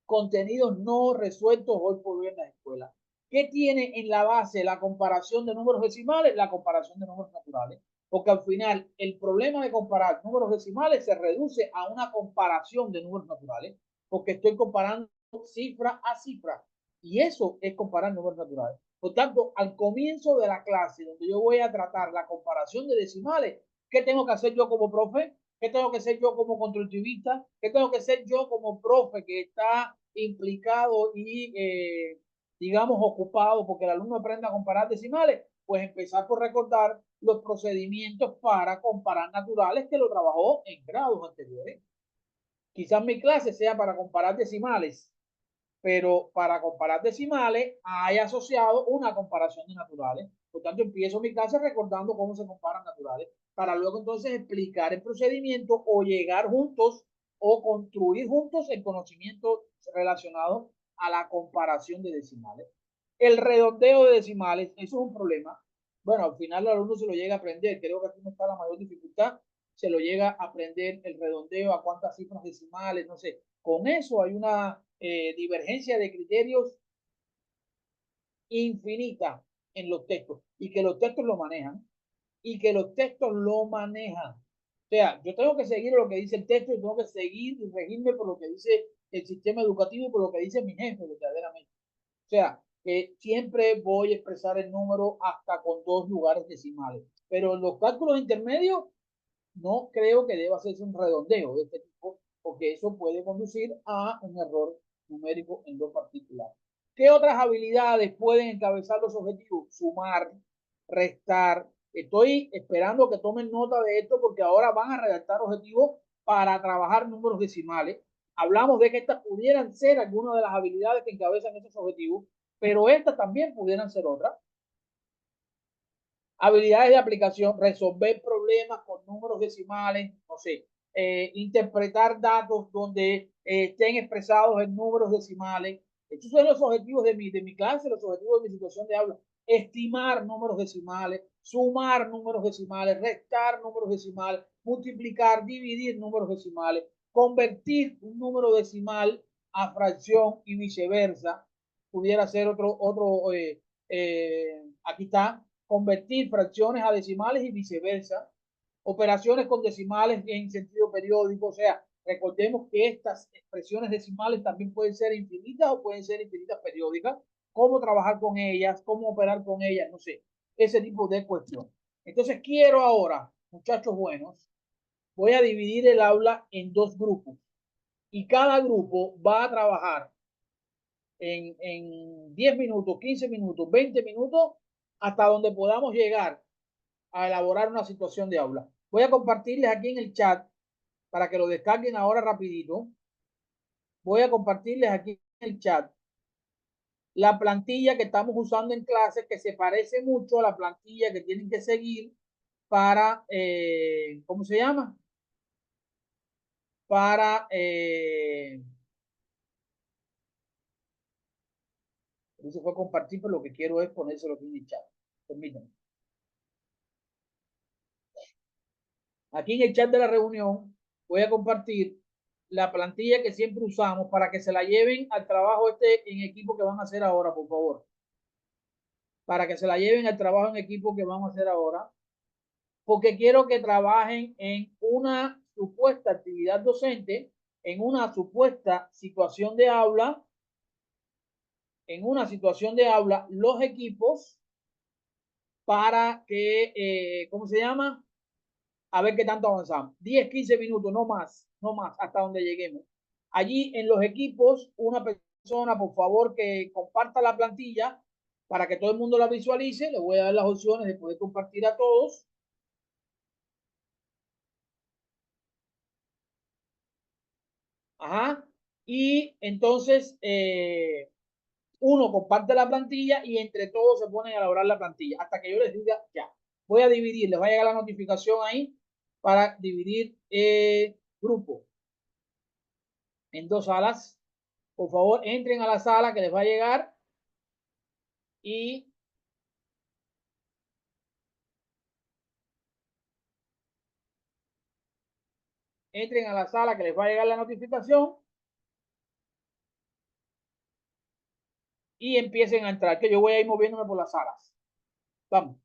Contenidos no resueltos hoy por hoy en las escuelas. ¿Qué tiene en la base la comparación de números decimales? La comparación de números naturales. Porque al final el problema de comparar números decimales se reduce a una comparación de números naturales, porque estoy comparando cifra a cifra. Y eso es comparar números naturales. Por tanto, al comienzo de la clase, donde yo voy a tratar la comparación de decimales, ¿qué tengo que hacer yo como profe? ¿Qué tengo que ser yo como constructivista? ¿Qué tengo que ser yo como profe que está implicado y, digamos, ocupado porque el alumno aprenda a comparar decimales? Pues empezar por recordar los procedimientos para comparar naturales que lo trabajó en grados anteriores. Quizás mi clase sea para comparar decimales, pero para comparar decimales hay asociado una comparación de naturales. Por tanto, empiezo mi clase recordando cómo se comparan naturales, para luego entonces explicar el procedimiento o llegar juntos o construir juntos el conocimiento relacionado a la comparación de decimales. El redondeo de decimales, eso es un problema. Bueno, al final el alumno se lo llega a aprender. Creo que aquí no está la mayor dificultad. Se lo llega a aprender el redondeo, a cuántas cifras decimales, no sé. Con eso hay una divergencia de criterios infinita en los textos y que los textos lo manejan O sea, yo tengo que seguir lo que dice el texto y tengo que seguir y regirme por lo que dice el sistema educativo y por lo que dice mi jefe verdaderamente. O sea, que siempre voy a expresar el número hasta con dos lugares decimales, pero en los cálculos intermedios no creo que deba hacerse un redondeo de este tipo, porque eso puede conducir a un error numérico en lo particular. ¿Qué otras habilidades pueden encabezar los objetivos? Sumar, restar. Estoy esperando que tomen nota de esto porque ahora van a redactar objetivos para trabajar números decimales. Hablamos de que estas pudieran ser algunas de las habilidades que encabezan estos objetivos, pero estas también pudieran ser otras. Habilidades de aplicación, resolver problemas con números decimales, no sé, interpretar datos donde estén expresados en números decimales. Estos son los objetivos de mi clase, los objetivos de mi situación de aula. Estimar números decimales, sumar números decimales, restar números decimales, multiplicar, dividir números decimales, convertir un número decimal a fracción y viceversa. Pudiera ser aquí está, convertir fracciones a decimales y viceversa, operaciones con decimales en sentido periódico. O sea, recordemos que estas expresiones decimales también pueden ser infinitas o pueden ser infinitas periódicas. Cómo trabajar con ellas, cómo operar con ellas, no sé, ese tipo de cuestión. Entonces quiero ahora, muchachos buenos, voy a dividir el aula en dos grupos y cada grupo va a trabajar en 10 minutos, 15 minutos, 20 minutos, hasta donde podamos llegar a elaborar una situación de aula. Voy a compartirles aquí en el chat para que lo descarguen ahora rapidito. Voy a compartirles aquí en el chat la plantilla que estamos usando en clase, que se parece mucho a la plantilla que tienen que seguir para, ¿cómo se llama? Para, eso fue compartir, pero lo que quiero es ponérselo aquí en el chat. Permítanme. Aquí en el chat de la reunión voy a compartir la plantilla que siempre usamos para que se la lleven al trabajo en equipo que van a hacer ahora, por favor. Para que se la lleven al trabajo en equipo que vamos a hacer ahora, porque quiero que trabajen en una supuesta actividad docente, en una supuesta situación de aula, los equipos para que, ¿cómo se llama? A ver qué tanto avanzamos. 10, 15 minutos, no más, hasta donde lleguemos. Allí en los equipos, una persona, por favor, que comparta la plantilla para que todo el mundo la visualice. Le voy a dar las opciones de poder compartir a todos. Ajá. Y entonces, uno comparte la plantilla y entre todos se ponen a elaborar la plantilla hasta que yo les diga ya. Voy a dividir, les va a llegar la notificación ahí para dividir grupo en dos salas. Por favor, entren a la sala que les va a llegar y entren a la sala que les va a llegar la notificación y empiecen a entrar, que yo voy a ir moviéndome por las salas. Vamos.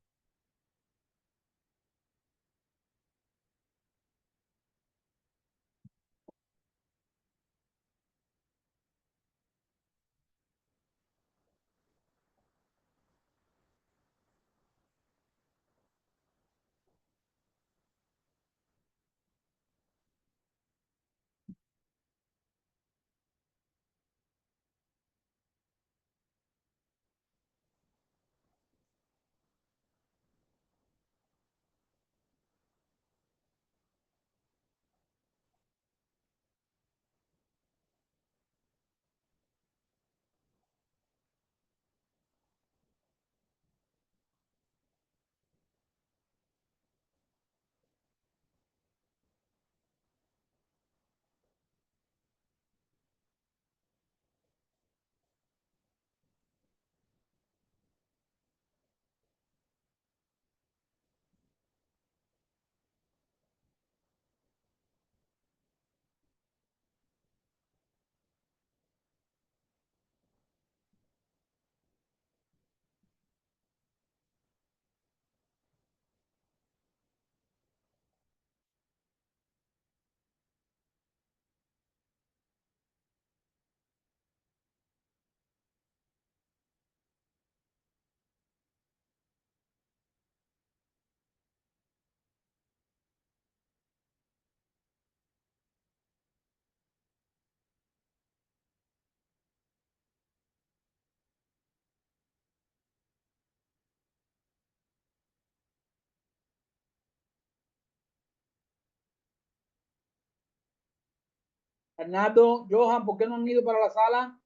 Fernando, Johan, ¿por qué no han ido para la sala?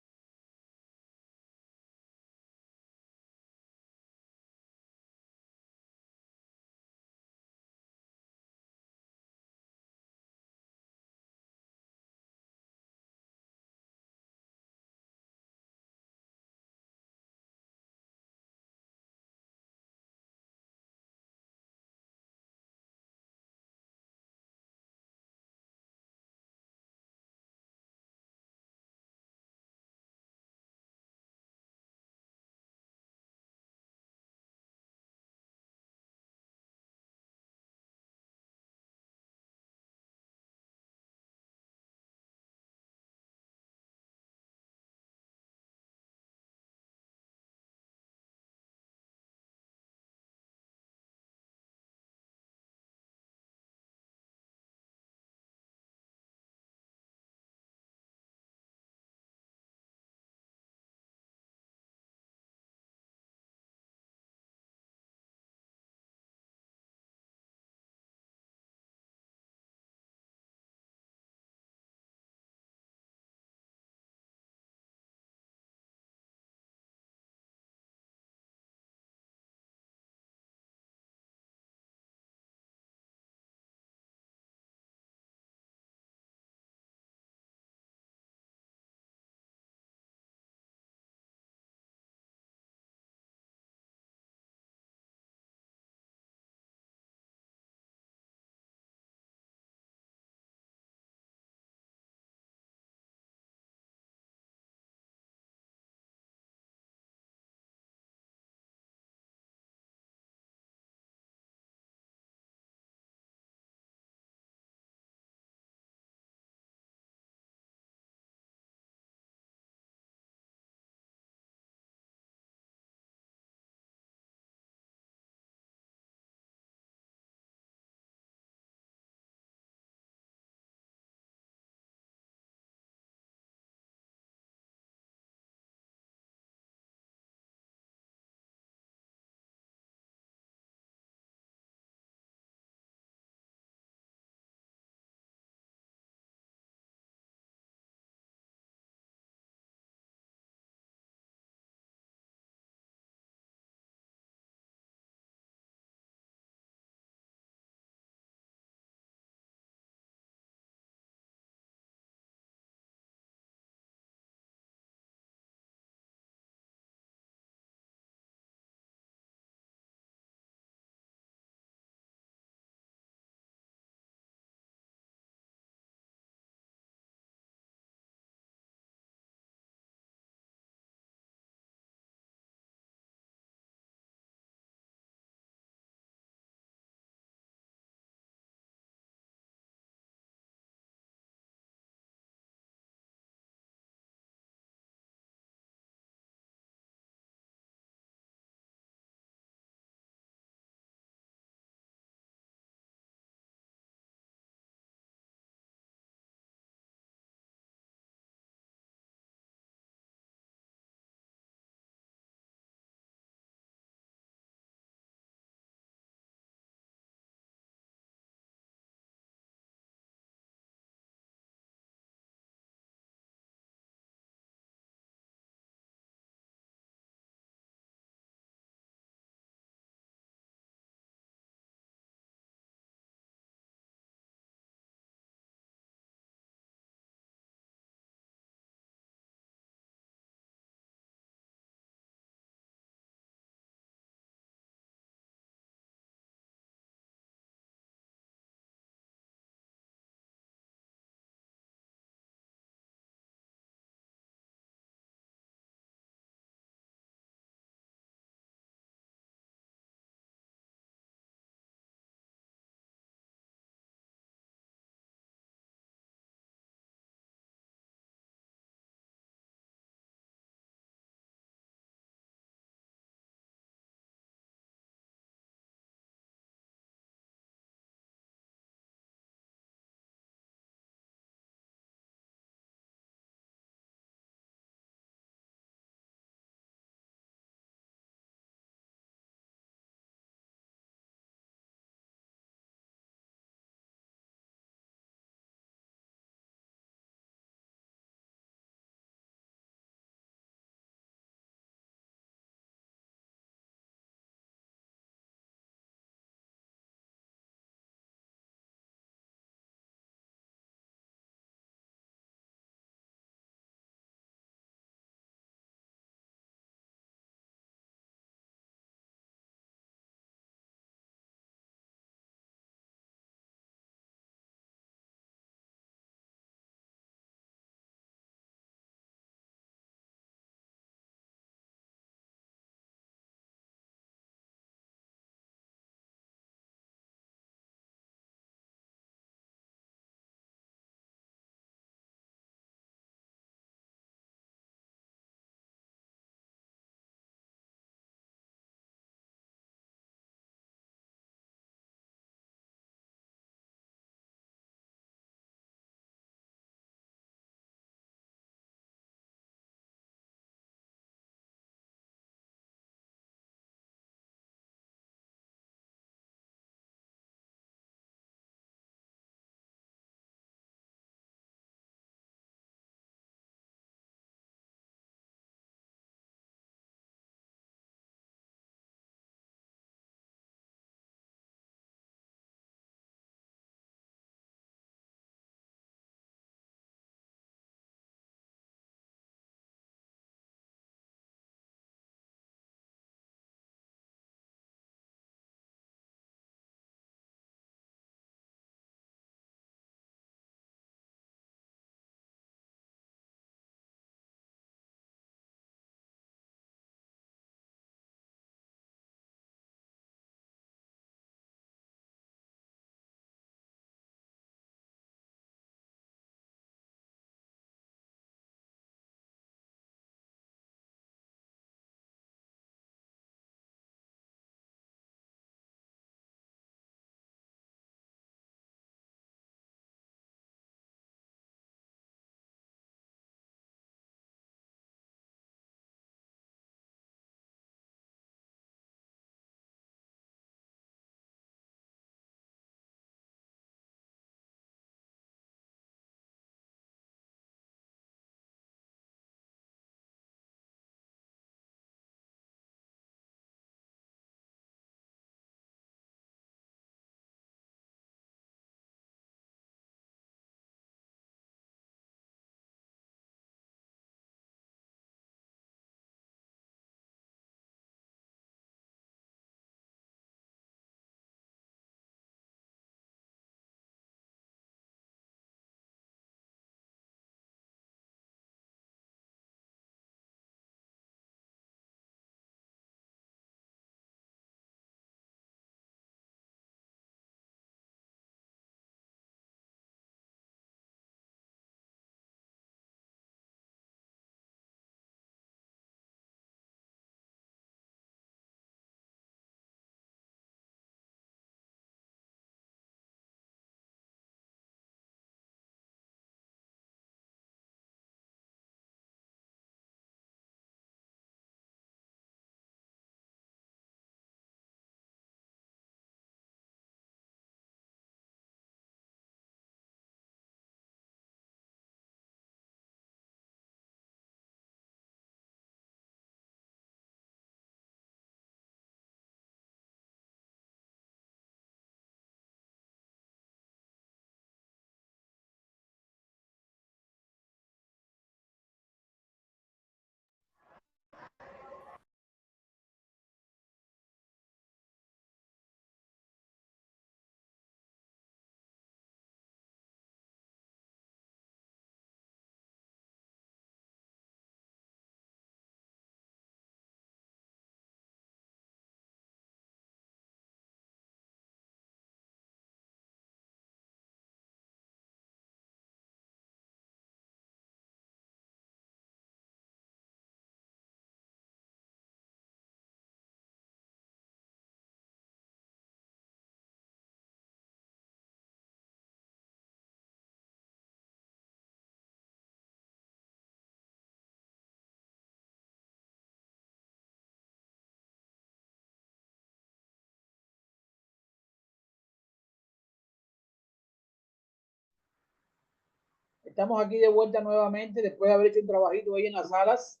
Estamos aquí de vuelta nuevamente después de haber hecho un trabajito ahí en las salas,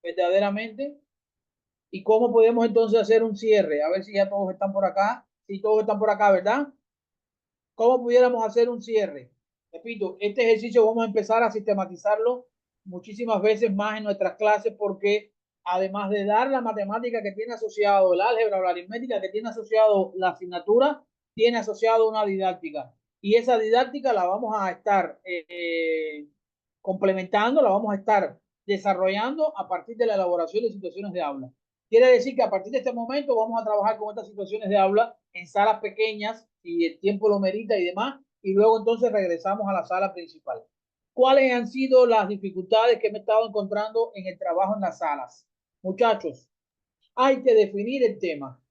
verdaderamente. ¿Y cómo podemos entonces hacer un cierre? A ver si ya todos están por acá. Si todos están por acá, ¿verdad? ¿Cómo pudiéramos hacer un cierre? Repito, este ejercicio vamos a empezar a sistematizarlo muchísimas veces más en nuestras clases porque además de dar la matemática que tiene asociado el álgebra o la aritmética que tiene asociado la asignatura, tiene asociado una didáctica. Y esa didáctica la vamos a estar complementando, la vamos a estar desarrollando a partir de la elaboración de situaciones de aula. Quiere decir que a partir de este momento vamos a trabajar con estas situaciones de aula en salas pequeñas, si el tiempo lo merita y demás, y luego entonces regresamos a la sala principal. ¿Cuáles han sido las dificultades que me he estado encontrando en el trabajo en las salas? Muchachos, hay que definir el tema.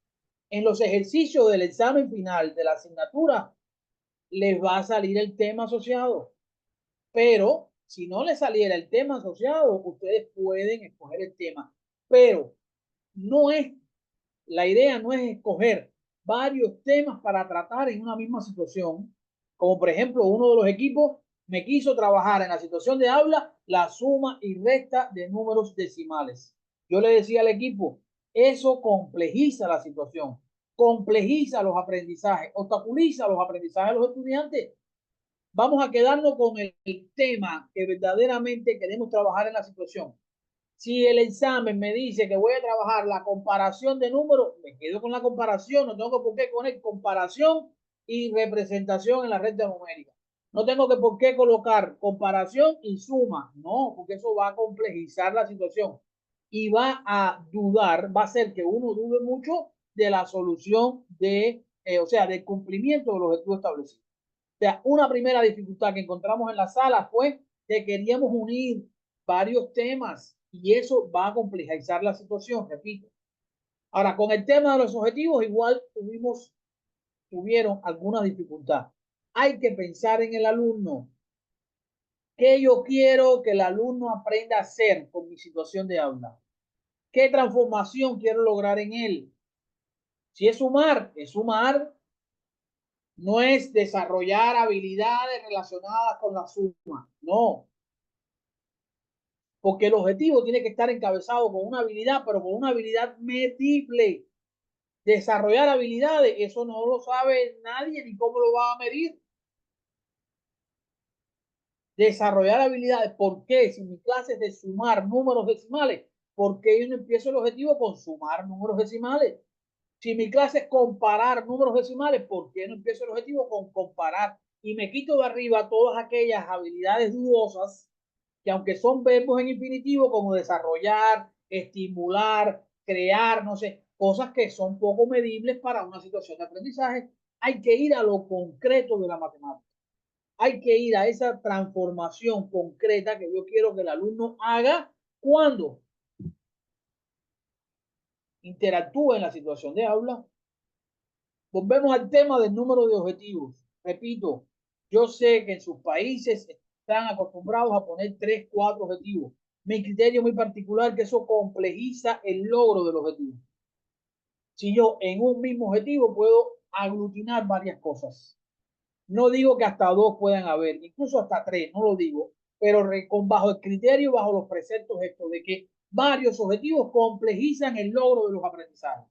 En los ejercicios del examen final de la asignatura les va a salir el tema asociado, pero si no les saliera el tema asociado, ustedes pueden escoger el tema, pero no es, la idea no es escoger varios temas para tratar en una misma situación, como por ejemplo uno de los equipos me quiso trabajar en la situación de aula la suma y resta de números decimales. Yo le decía al equipo, eso complejiza la situación, complejiza los aprendizajes, obstaculiza los aprendizajes de los estudiantes. Vamos a quedarnos con el tema que verdaderamente queremos trabajar en la situación. Si el examen me dice que voy a trabajar la comparación de números, me quedo con la comparación, no tengo por qué poner comparación y representación en la recta numérica. No tengo que por qué colocar comparación y suma, no, porque eso va a complejizar la situación y va a dudar, va a hacer que uno dude mucho de la solución o sea, del cumplimiento de los objetivos establecidos. O sea, una primera dificultad que encontramos en la sala fue que queríamos unir varios temas y eso va a complejizar la situación, repito. Ahora, con el tema de los objetivos, igual tuvieron alguna dificultad. Hay que pensar en el alumno. ¿Qué yo quiero que el alumno aprenda a hacer con mi situación de aula? ¿Qué transformación quiero lograr en él? Si es sumar, no es desarrollar habilidades relacionadas con la suma, no. Porque el objetivo tiene que estar encabezado con una habilidad, pero con una habilidad medible. Desarrollar habilidades, eso no lo sabe nadie ni cómo lo va a medir. Desarrollar habilidades, ¿por qué? Si mi clase es de sumar números decimales, ¿por qué yo no empiezo el objetivo con sumar números decimales? Si mi clase es comparar números decimales, ¿por qué no empiezo el objetivo con comparar? Y me quito de arriba todas aquellas habilidades dudosas que aunque son verbos en infinitivo como desarrollar, estimular, crear, no sé, cosas que son poco medibles para una situación de aprendizaje, hay que ir a lo concreto de la matemática. Hay que ir a esa transformación concreta que yo quiero que el alumno haga cuando interactúe en la situación de aula. Volvemos al tema del número de objetivos. Repito, yo sé que en sus países están acostumbrados a poner 3, 4 objetivos. Mi criterio muy particular es que eso complejiza el logro del objetivo. Si yo en un mismo objetivo puedo aglutinar varias cosas. No digo que hasta 2 puedan haber, incluso hasta 3, no lo digo, pero bajo el criterio, bajo los preceptos estos de que varios objetivos complejizan el logro de los aprendizajes.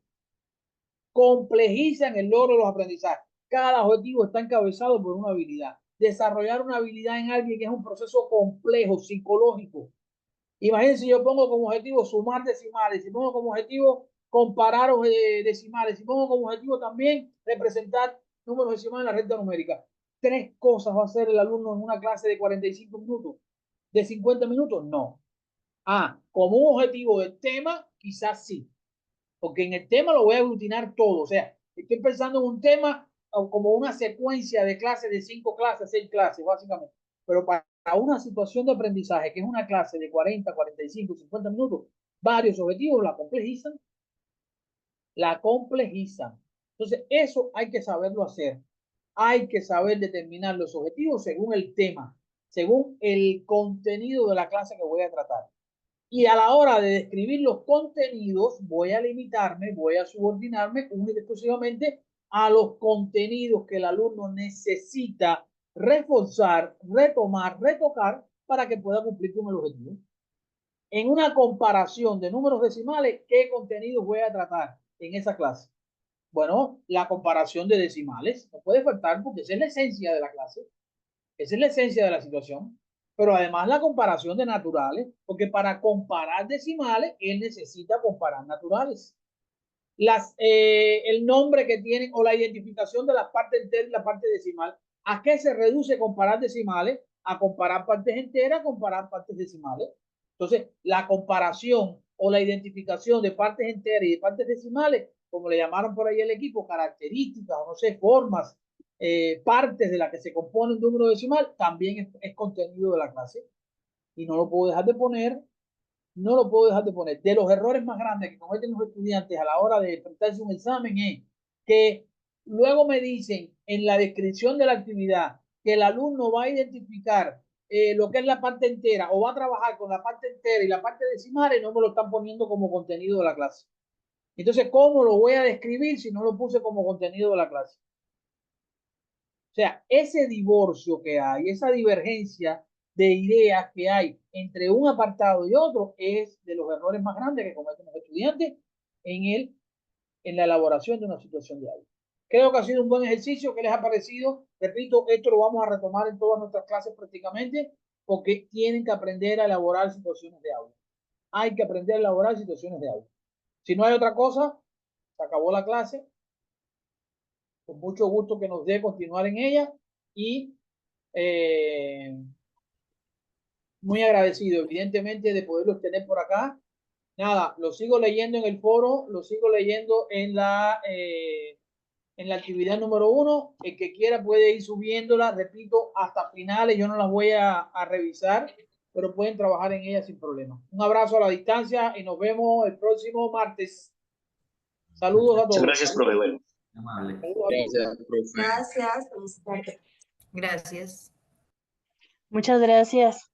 Complejizan el logro de los aprendizajes. Cada objetivo está encabezado por una habilidad. Desarrollar una habilidad en alguien que es un proceso complejo, psicológico. Imagínense, yo pongo como objetivo sumar decimales, si pongo como objetivo comparar decimales, si pongo como objetivo también representar números decimales en la recta numérica. 3 cosas va a hacer el alumno en una clase de 45 minutos. ¿De 50 minutos? No. Como un objetivo del tema, quizás sí. Porque en el tema lo voy a aglutinar todo. O sea, estoy pensando en un tema como una secuencia de clases, de 5 clases, 6 clases, básicamente. Pero para una situación de aprendizaje, que es una clase de 40, 45, 50 minutos, varios objetivos la complejizan. La complejizan. Entonces, eso hay que saberlo hacer. Hay que saber determinar los objetivos según el tema, según el contenido de la clase que voy a tratar. Y a la hora de describir los contenidos, voy a limitarme, voy a subordinarme únicamente exclusivamente a los contenidos que el alumno necesita reforzar, retomar, retocar para que pueda cumplir con el objetivo. En una comparación de números decimales, ¿qué contenido voy a tratar en esa clase? Bueno, la comparación de decimales no puede faltar porque esa es la esencia de la clase, esa es la esencia de la situación, pero además la comparación de naturales, porque para comparar decimales, él necesita comparar naturales. El nombre que tienen o la identificación de la parte entera y la parte decimal. ¿A qué se reduce comparar decimales? A comparar partes enteras, comparar partes decimales. Entonces, la comparación o la identificación de partes enteras y de partes decimales, como le llamaron por ahí el equipo, características o no sé, formas, partes de las que se compone un número decimal, también es contenido de la clase. Y no lo puedo dejar de poner. No lo puedo dejar de poner. De los errores más grandes que cometen los estudiantes a la hora de presentarse un examen es que luego me dicen en la descripción de la actividad que el alumno va a identificar lo que es la parte entera o va a trabajar con la parte entera y la parte decimal y no me lo están poniendo como contenido de la clase. Entonces, ¿cómo lo voy a describir si no lo puse como contenido de la clase? O sea, ese divorcio que hay, esa divergencia de ideas que hay entre un apartado y otro es de los errores más grandes que cometen los estudiantes en la elaboración de una situación de aula. Creo que ha sido un buen ejercicio. ¿Qué les ha parecido? Repito, esto lo vamos a retomar en todas nuestras clases prácticamente porque tienen que aprender a elaborar situaciones de aula. Hay que aprender a elaborar situaciones de aula. Si no hay otra cosa, se acabó la clase. Con mucho gusto que nos dé continuar en ella y muy agradecido, evidentemente, de poderlos tener por acá. Nada, lo sigo leyendo en el foro, lo sigo leyendo en la actividad número 1. El que quiera puede ir subiéndola, repito, hasta finales. Yo no las voy a revisar, pero pueden trabajar en ellas sin problema. Un abrazo a la distancia y nos vemos el próximo martes. Saludos a todos. Muchas gracias, profe. Bueno. Gracias, profe. Gracias. Gracias. Muchas gracias.